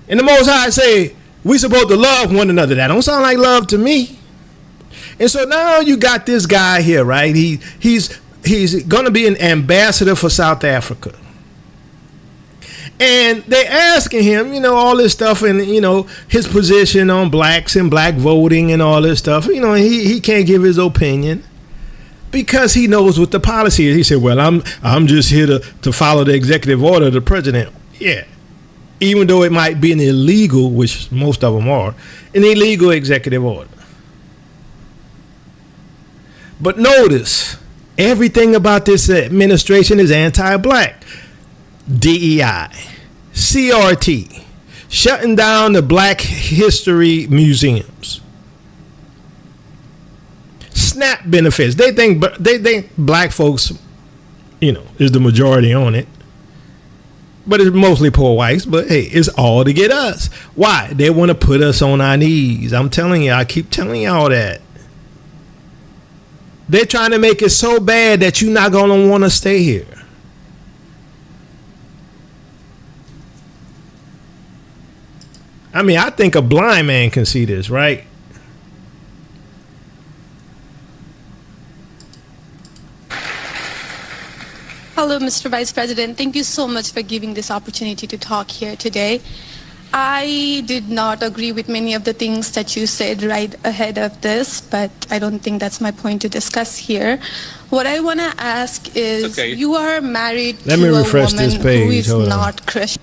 And the Most High say, we supposed to love one another. That don't sound like love to me. And so now you got this guy here, right? He's going to be an ambassador for South Africa. And they asking him, all this stuff and, his position on blacks and black voting and all this stuff. He can't give his opinion because he knows what the policy is. He said, well, I'm just here to follow the executive order of the president. Yeah. Even though it might be an illegal, which most of them are, an illegal executive order. But notice, everything about this administration is anti-black. DEI, CRT, shutting down the Black History museums. SNAP benefits. They think black folks, is the majority on it. But it's mostly poor whites. But hey, it's all to get us. Why? They want to put us on our knees. I'm telling you, I keep telling y'all that. They're trying to make it so bad that you're not going to want to stay here. I mean, I think a blind man can see this, right? Hello, Mr. Vice President. Thank you so much for giving this opportunity to talk here today. I did not agree with many of the things that you said right ahead of this, but I don't think that's my point to discuss here. What I want to ask is, you are married to a woman who is not Christian.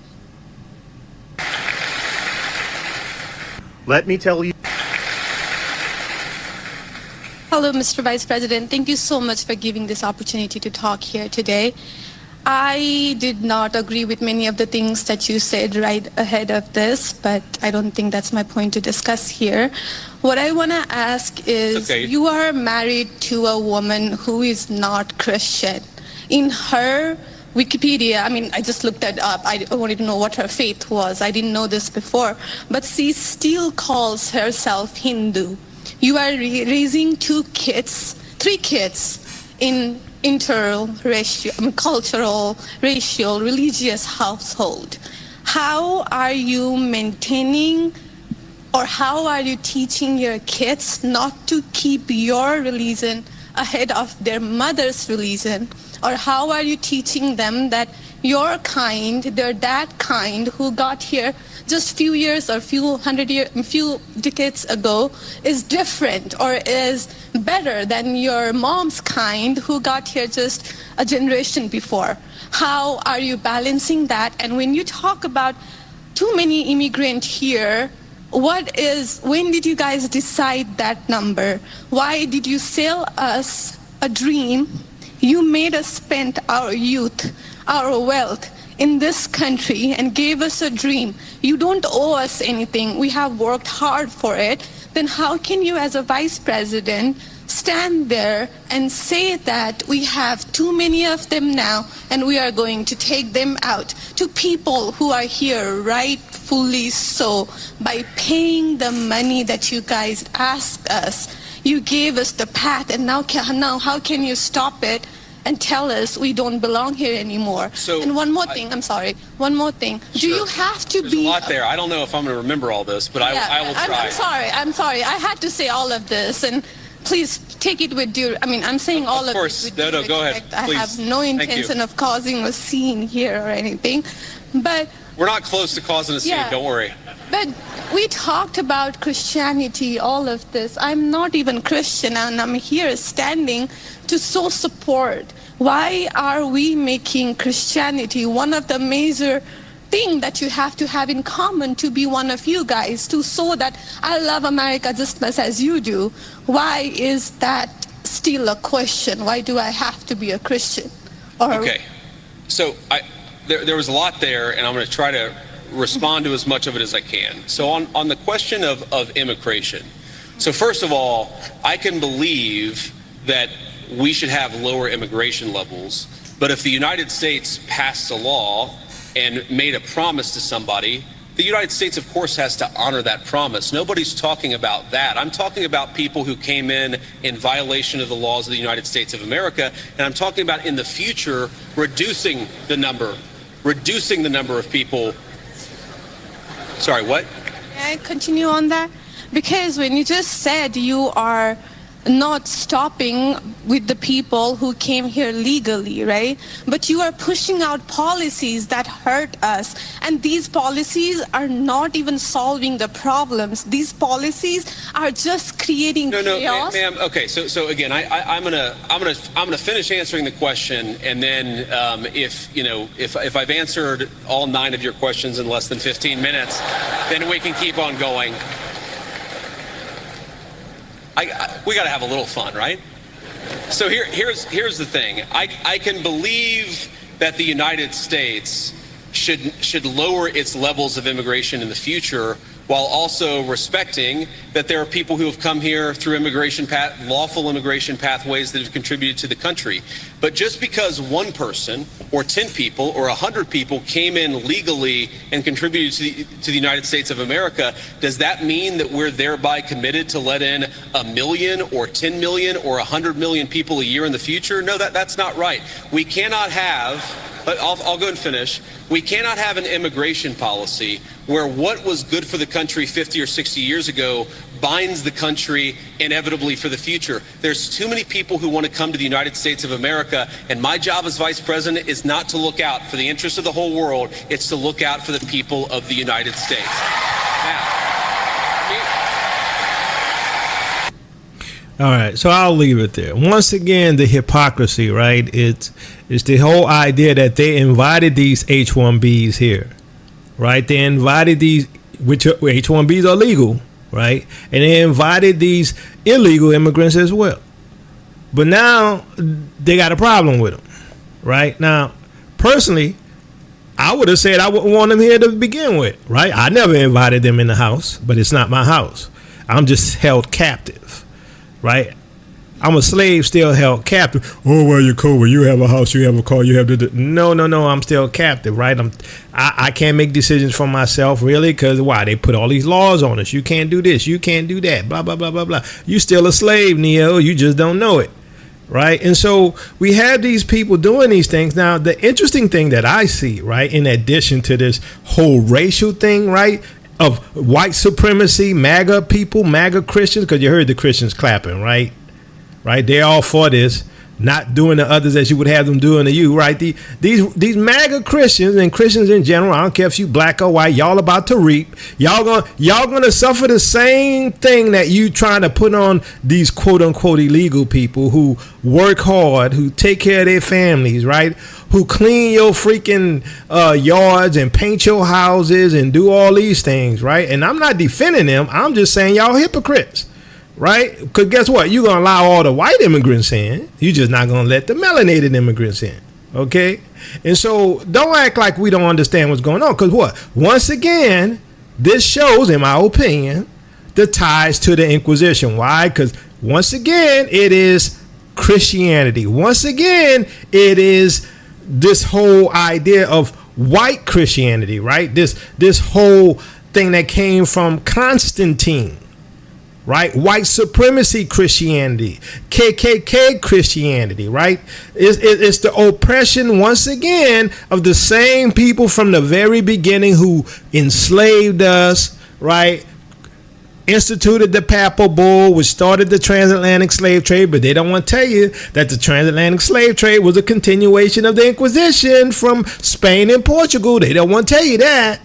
Let me tell you. Hello, Mr. Vice President. Thank you so much for giving this opportunity to talk here today. I did not agree with many of the things that you said right ahead of this, but I don't think that's my point to discuss here. What I want to ask is, you are married to a woman who is not Christian. In her Wikipedia, I mean, I just looked that up. I wanted to know what her faith was. I didn't know this before. But she still calls herself Hindu. You are raising three kids in interracial, cultural, racial, religious household. How are you maintaining, or how are you teaching your kids not to keep your religion ahead of their mother's religion? Or how are you teaching them that your kind, they're that kind who got here just few years or few decades ago is different or is better than your mom's kind who got here just a generation before? How are you balancing that? And when you talk about too many immigrants here, when did you guys decide that number? Why did you sell us a dream? You made us spend our youth, our wealth in this country and gave us a dream. You don't owe us anything. We have worked hard for it. Then how can you, as a vice president, stand there and say that we have too many of them now and we are going to take them out to people who are here rightfully so by paying the money that you guys asked us? You gave us the path, and now how can you stop it and tell us we don't belong here anymore? And one more thing, I'm sorry, one more thing. Do you have to There's a lot there. I don't know if I'm going to remember all this, but I will try. I'm sorry. I had to say all of this, and please take it with due. I mean, I'm saying all of this with due go ahead. respect. I have no intention of causing a scene here or anything, but we're not close to causing a scene. Don't worry. But we talked about Christianity, all of this. I'm not even Christian, and I'm here standing to show support. Why are we making Christianity one of the major things that you have to have in common to be one of you guys, to show that I love America just as much as you do? Why is that still a question? Why do I have to be a Christian? Okay, so there was a lot there, and I'm going to try to respond to as much of it as I can. So on the question of immigration, so first of all, I can believe that we should have lower immigration levels, but if the United States passed a law and made a promise to somebody, the United States, of course, has to honor that promise. Nobody's talking about that. I'm talking about people who came in violation of the laws of the United States of America, and I'm talking about in the future reducing the number of people. Sorry, what? May I continue on that? Because when you just said you are not stopping with the people who came here legally, right? But you are pushing out policies that hurt us. And these policies are not even solving the problems. These policies are just creating chaos. Ma'am. Okay, so again, I'm gonna finish answering the question, and then if I've answered all 9 of your questions in less than 15 minutes, then we can keep on going. We got to have a little fun, right? So here's the thing. I can believe that the United States should lower its levels of immigration in the future, while also respecting that there are people who have come here through lawful immigration pathways that have contributed to the country. But just because one person or 10 people or 100 people came in legally and contributed to the United States of America, does that mean that we're thereby committed to let in 1 million or 10 million or 100 million people a year in the future? No, that's not right. We cannot have I'll go and finish. We cannot have an immigration policy where what was good for the country 50 or 60 years ago binds the country inevitably for the future. There's too many people who want to come to the United States of America, and my job as vice president is not to look out for the interests of the whole world. It's to look out for the people of the United States. All right, so I'll leave it there. Once again, the hypocrisy, right? It's the whole idea that they invited these H-1Bs here, right? They invited these, which H-1Bs are legal, right? And they invited these illegal immigrants as well. But now they got a problem with them, right? Now, personally, I would have said I wouldn't want them here to begin with, right? I never invited them in the house, but it's not my house. I'm just held captive. Right, I'm a slave still held captive. Oh, well, you're cool. Well, you have a house, you have a car, you have the. No. I'm still captive. Right, I can't make decisions for myself, really, because why? They put all these laws on us. You can't do this. You can't do that. Blah blah blah blah blah. You still a slave, Neo. You just don't know it. Right, and so we have these people doing these things. Now, the interesting thing that I see, right, in addition to this whole racial thing, right, of white supremacy, MAGA people, MAGA Christians, because you heard the Christians clapping, right? Right? They're all for this, not doing to others as you would have them doing to you, right? These MAGA Christians and Christians in general, I don't care if you black or white, y'all about to reap. Y'all gonna suffer the same thing that you trying to put on these quote unquote illegal people who work hard, who take care of their families, right? Who clean your freaking yards and paint your houses and do all these things, right? And I'm not defending them. I'm just saying y'all hypocrites, right? Because guess what? You're going to allow all the white immigrants in. You're just not going to let the melanated immigrants in, okay? And so don't act like we don't understand what's going on. Because what? Once again, this shows, in my opinion, the ties to the Inquisition. Why? Because once again, it is Christianity. Once again, it is this whole idea of white Christianity, right? This whole thing that came from Constantine, right? White supremacy Christianity, KKK Christianity, right? It's the oppression, once again, of the same people from the very beginning who enslaved us, right? Instituted the Papal Bull, which started the transatlantic slave trade, but they don't want to tell you that the transatlantic slave trade was a continuation of the Inquisition from Spain and Portugal. They don't want to tell you that.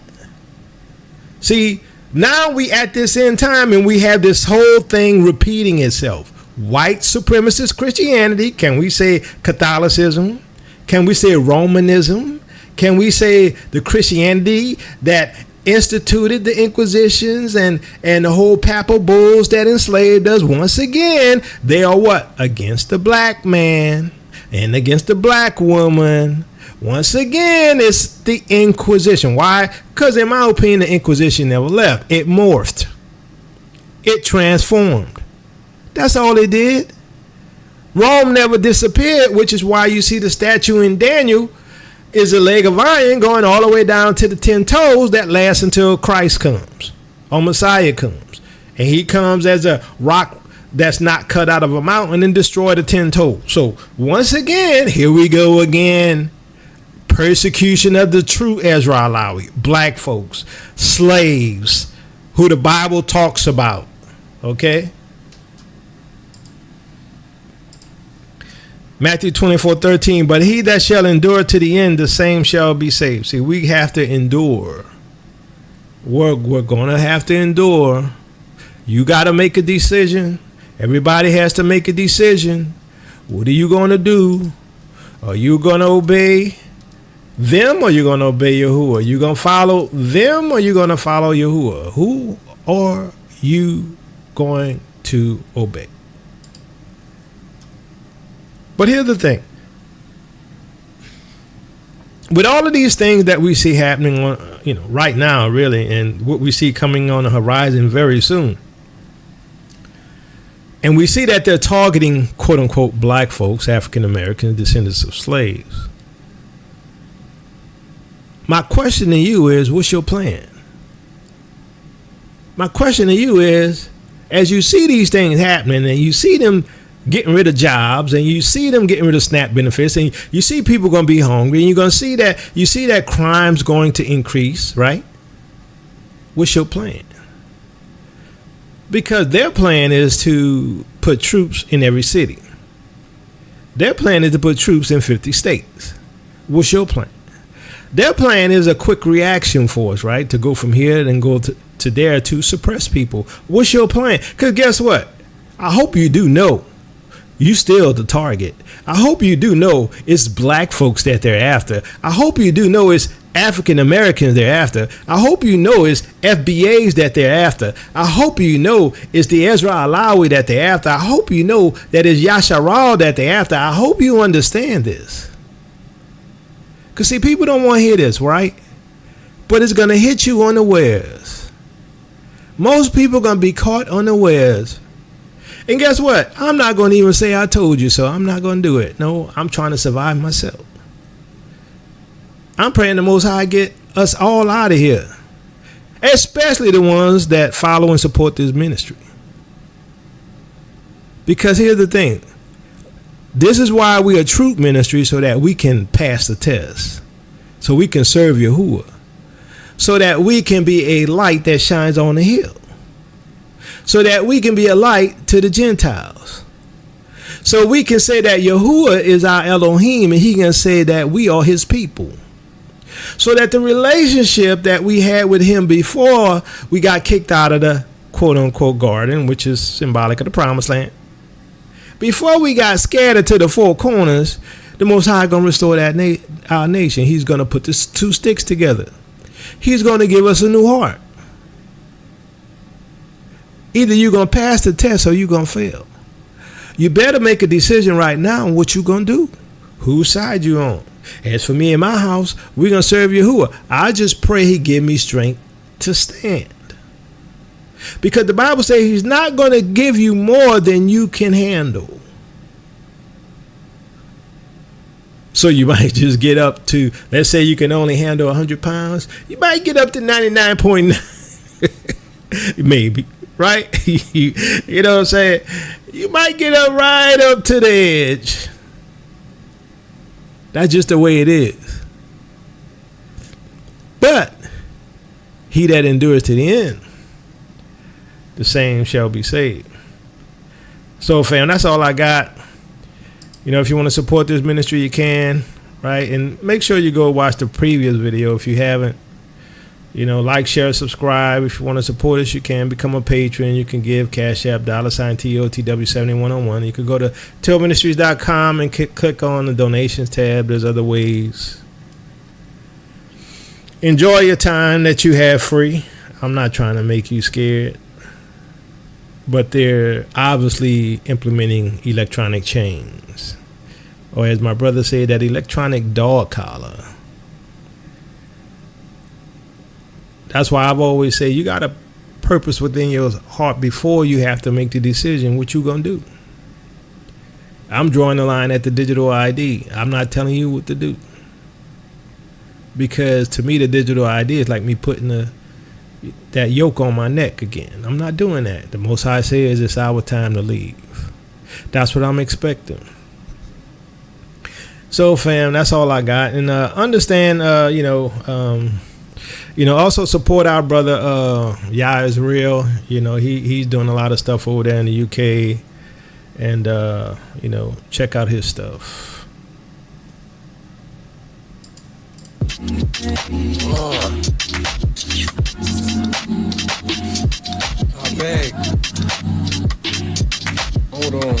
See, now we at this end time and we have this whole thing repeating itself. White supremacist Christianity, can we say Catholicism? Can we say Romanism? Can we say the Christianity that instituted the Inquisitions and the whole Papal Bulls that enslaved us? Once again, they are what? Against the black man and against the black woman. Once again, it's the Inquisition. Why? Because in my opinion, the Inquisition never left. It morphed. It transformed. That's all it did. Rome never disappeared, which is why you see the statue in Daniel is a leg of iron going all the way down to the 10 toes that lasts until Christ comes or Messiah comes. And he comes as a rock that's not cut out of a mountain and destroy the 10 toes. So once again, here we go again. Persecution of the true Ezra Alawi, black folks, slaves, who the Bible talks about. Okay? Matthew 24:13, but he that shall endure to the end, the same shall be saved. See, we have to endure. We're going to have to endure. You got to make a decision. Everybody has to make a decision. What are you going to do? Are you going to obey them or are you going to obey Yahuwah? Are you going to follow them or are you going to follow Yahuwah? Who are you going to obey? But here's the thing. With all of these things that we see happening on, right now, really, and what we see coming on the horizon very soon, and we see that they're targeting, quote unquote, black folks, African Americans, descendants of slaves. My question to you is, what's your plan? My question to you is, as you see these things happening and you see them getting rid of jobs, and you see them getting rid of SNAP benefits, and you see people going to be hungry, and you're going to see that crime's going to increase, right? What's your plan? Because their plan is to put troops in every city. Their plan is to put troops in 50 states. What's your plan? Their plan is a quick reaction force, right? To go from here and go to there to suppress people. What's your plan? Because guess what? I hope you do know you still the target. I hope you do know it's black folks that they're after. I hope you do know it's African Americans they're after. I hope you know it's FBAs that they're after. I hope you know it's the Ezra Alawi that they're after. I hope you know that it's Yasharal that they're after. I hope you understand this. Because see, people don't want to hear this, right? But it's going to hit you unawares. Most people are going to be caught unawares. And guess what? I'm not going to even say I told you so. I'm not going to do it. No, I'm trying to survive myself. I'm praying the Most High get us all out of here. Especially the ones that follow and support this ministry. Because here's the thing. This is why we are truth ministry, so that we can pass the test. So we can serve Yahuwah. So that we can be a light that shines on the hill. So that we can be a light to the Gentiles. So we can say that Yahuwah is our Elohim, and he can say that we are his people. So that the relationship that we had with him before we got kicked out of the quote unquote garden, which is symbolic of the promised land. Before we got scattered to the four corners, the Most High going to restore that our nation. He's going to put the two sticks together. He's going to give us a new heart. Either you're going to pass the test or you're going to fail. You better make a decision right now on what you're going to do. Whose side you on? As for me and my house, we're going to serve Yahuwah. I just pray he give me strength to stand. Because the Bible says he's not going to give you more than you can handle. So you might just get up to, let's say you can only handle 100 pounds. You might get up to 99.9. Maybe, right? You know what I'm saying? You might get up right up to the edge. That's just the way it is. But he that endures to the end, the same shall be saved. So, fam, that's all I got. You know, if you want to support this ministry, you can, right? And make sure you go watch the previous video if you haven't. You know, like, share, subscribe. If you want to support us, you can become a patron. You can give Cash App, $TOTW7101. You can go to tillministries.com and click on the donations tab. There's other ways. Enjoy your time that you have free. I'm not trying to make you scared. But they're obviously implementing electronic chains. Or as my brother said, that electronic dog collar. That's why I've always said you got a purpose within your heart before you have to make the decision what you going to do. I'm drawing the line at the digital ID. I'm not telling you what to do. Because to me, the digital ID is like me putting that yoke on my neck again. I'm not doing that. The Most High says it's our time to leave. That's what I'm expecting. So, fam, that's all I got. And understand, also support our brother Yah Israel. You know, he's doing a lot of stuff over there in the UK. And, check out his stuff. I beg. Hold on.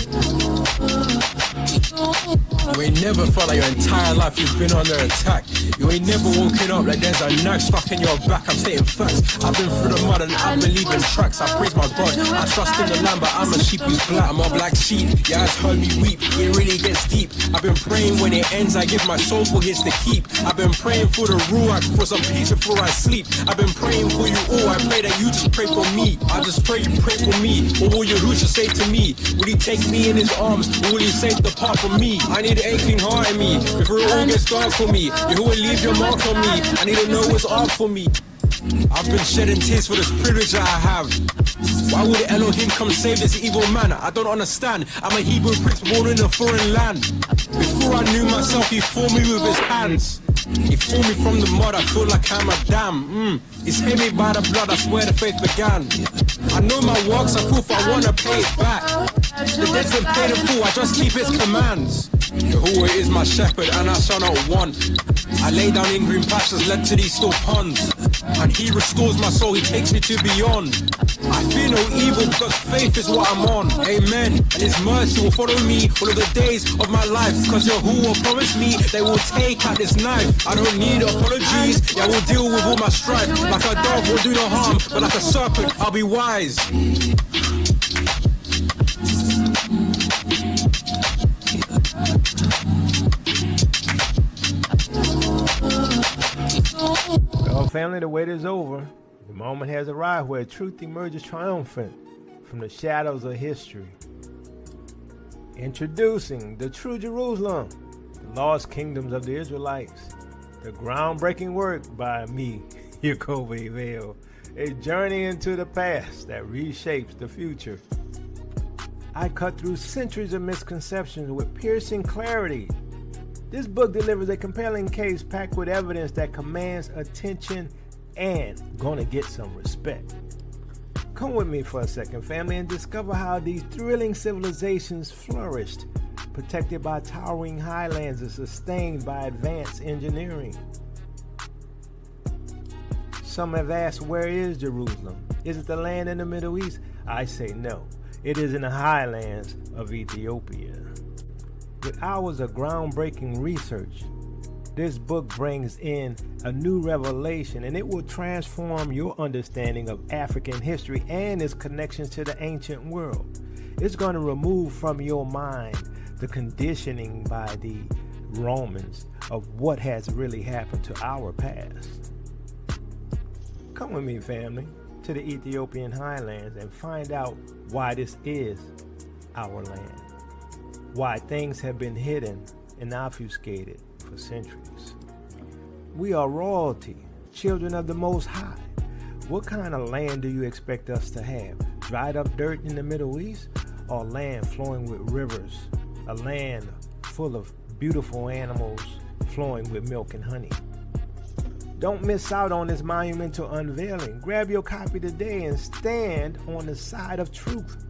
You ain't never felt like your entire life you've been under attack. You ain't never woken up like there's a knife stuck in your back. I'm saying facts. I've been through the mud and I believe in tracks. I praise my God. I trust in the Lamb, but I'm a sheep who's black. I'm a black sheep. Yeah, it's heard me weep. It really gets deep. I've been praying when it ends. I give my soul for his to keep. I've been praying for the Ruach, for some peace before I sleep. I've been praying for you all. I pray that you just pray for me. I just pray you pray for me. What will Yahushua say to me? Will he take me in his arms? Or will he say depart from me? I need a clean heart in me before it all gets dark for me. Yahuwah, leave your mark on me. I need to know what's up for me. I've been shedding tears for this privilege that I have. Why would Elohim come save this evil man? I don't understand. I'm a Hebrew prince born in a foreign land. Before I knew myself, he formed me with his hands. He formed me from the mud, I feel like I'm a dam. He's hit me by the blood, that's where the faith began. I know my works are proof, I wanna pay it back. The debt's been paid in full, I just keep his commands. Yahuwah is my shepherd and I shall not want. I lay down in green pastures, led to these still ponds. And he restores my soul, he takes me to beyond. I fear no evil because faith is what I'm on. Amen. And his mercy will follow me all of the days of my life. Because Yahuwah promised me they will take out this knife. I don't need apologies, yeah, I will deal with all my strife. Like a dog will do no harm, but like a serpent I'll be wise. Well, family, the wait is over. The moment has arrived where truth emerges triumphant from the shadows of history. Introducing the True Jerusalem, the lost kingdoms of the Israelites, the groundbreaking work by me, Jacoby Vale, a journey into the past that reshapes the future. I cut through centuries of misconceptions with piercing clarity. This book delivers a compelling case packed with evidence that commands attention and gonna get some respect. Come with me for a second, family, and discover how these thrilling civilizations flourished, protected by towering highlands and sustained by advanced engineering. Some have asked, where is Jerusalem? Is it the land in the Middle East? I say no. It is in the highlands of Ethiopia. With hours of groundbreaking research, this book brings in a new revelation, and it will transform your understanding of African history and its connections to the ancient world. It's going to remove from your mind the conditioning by the Romans of what has really happened to our past. Come with me, family, to the Ethiopian highlands and find out why this is our land. Why things have been hidden and obfuscated for centuries. We are royalty, children of the Most High. What kind of land do you expect us to have? Dried up dirt in the Middle East, or land flowing with rivers? A land full of beautiful animals flowing with milk and honey. Don't miss out on this monumental unveiling. Grab your copy today and stand on the side of truth.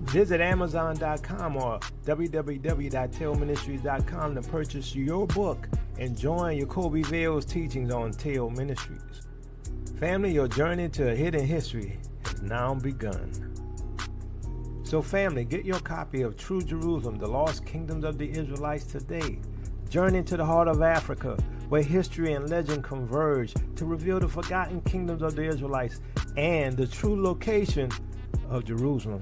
Visit Amazon.com or www.tailministries.com to purchase your book and join Jacoby Vale's teachings on Tail Ministries. Family, your journey to hidden history has now begun. So family, get your copy of True Jerusalem, the Lost Kingdoms of the Israelites today. Journey to the heart of Africa, where history and legend converge to reveal the forgotten kingdoms of the Israelites and the true location of Jerusalem.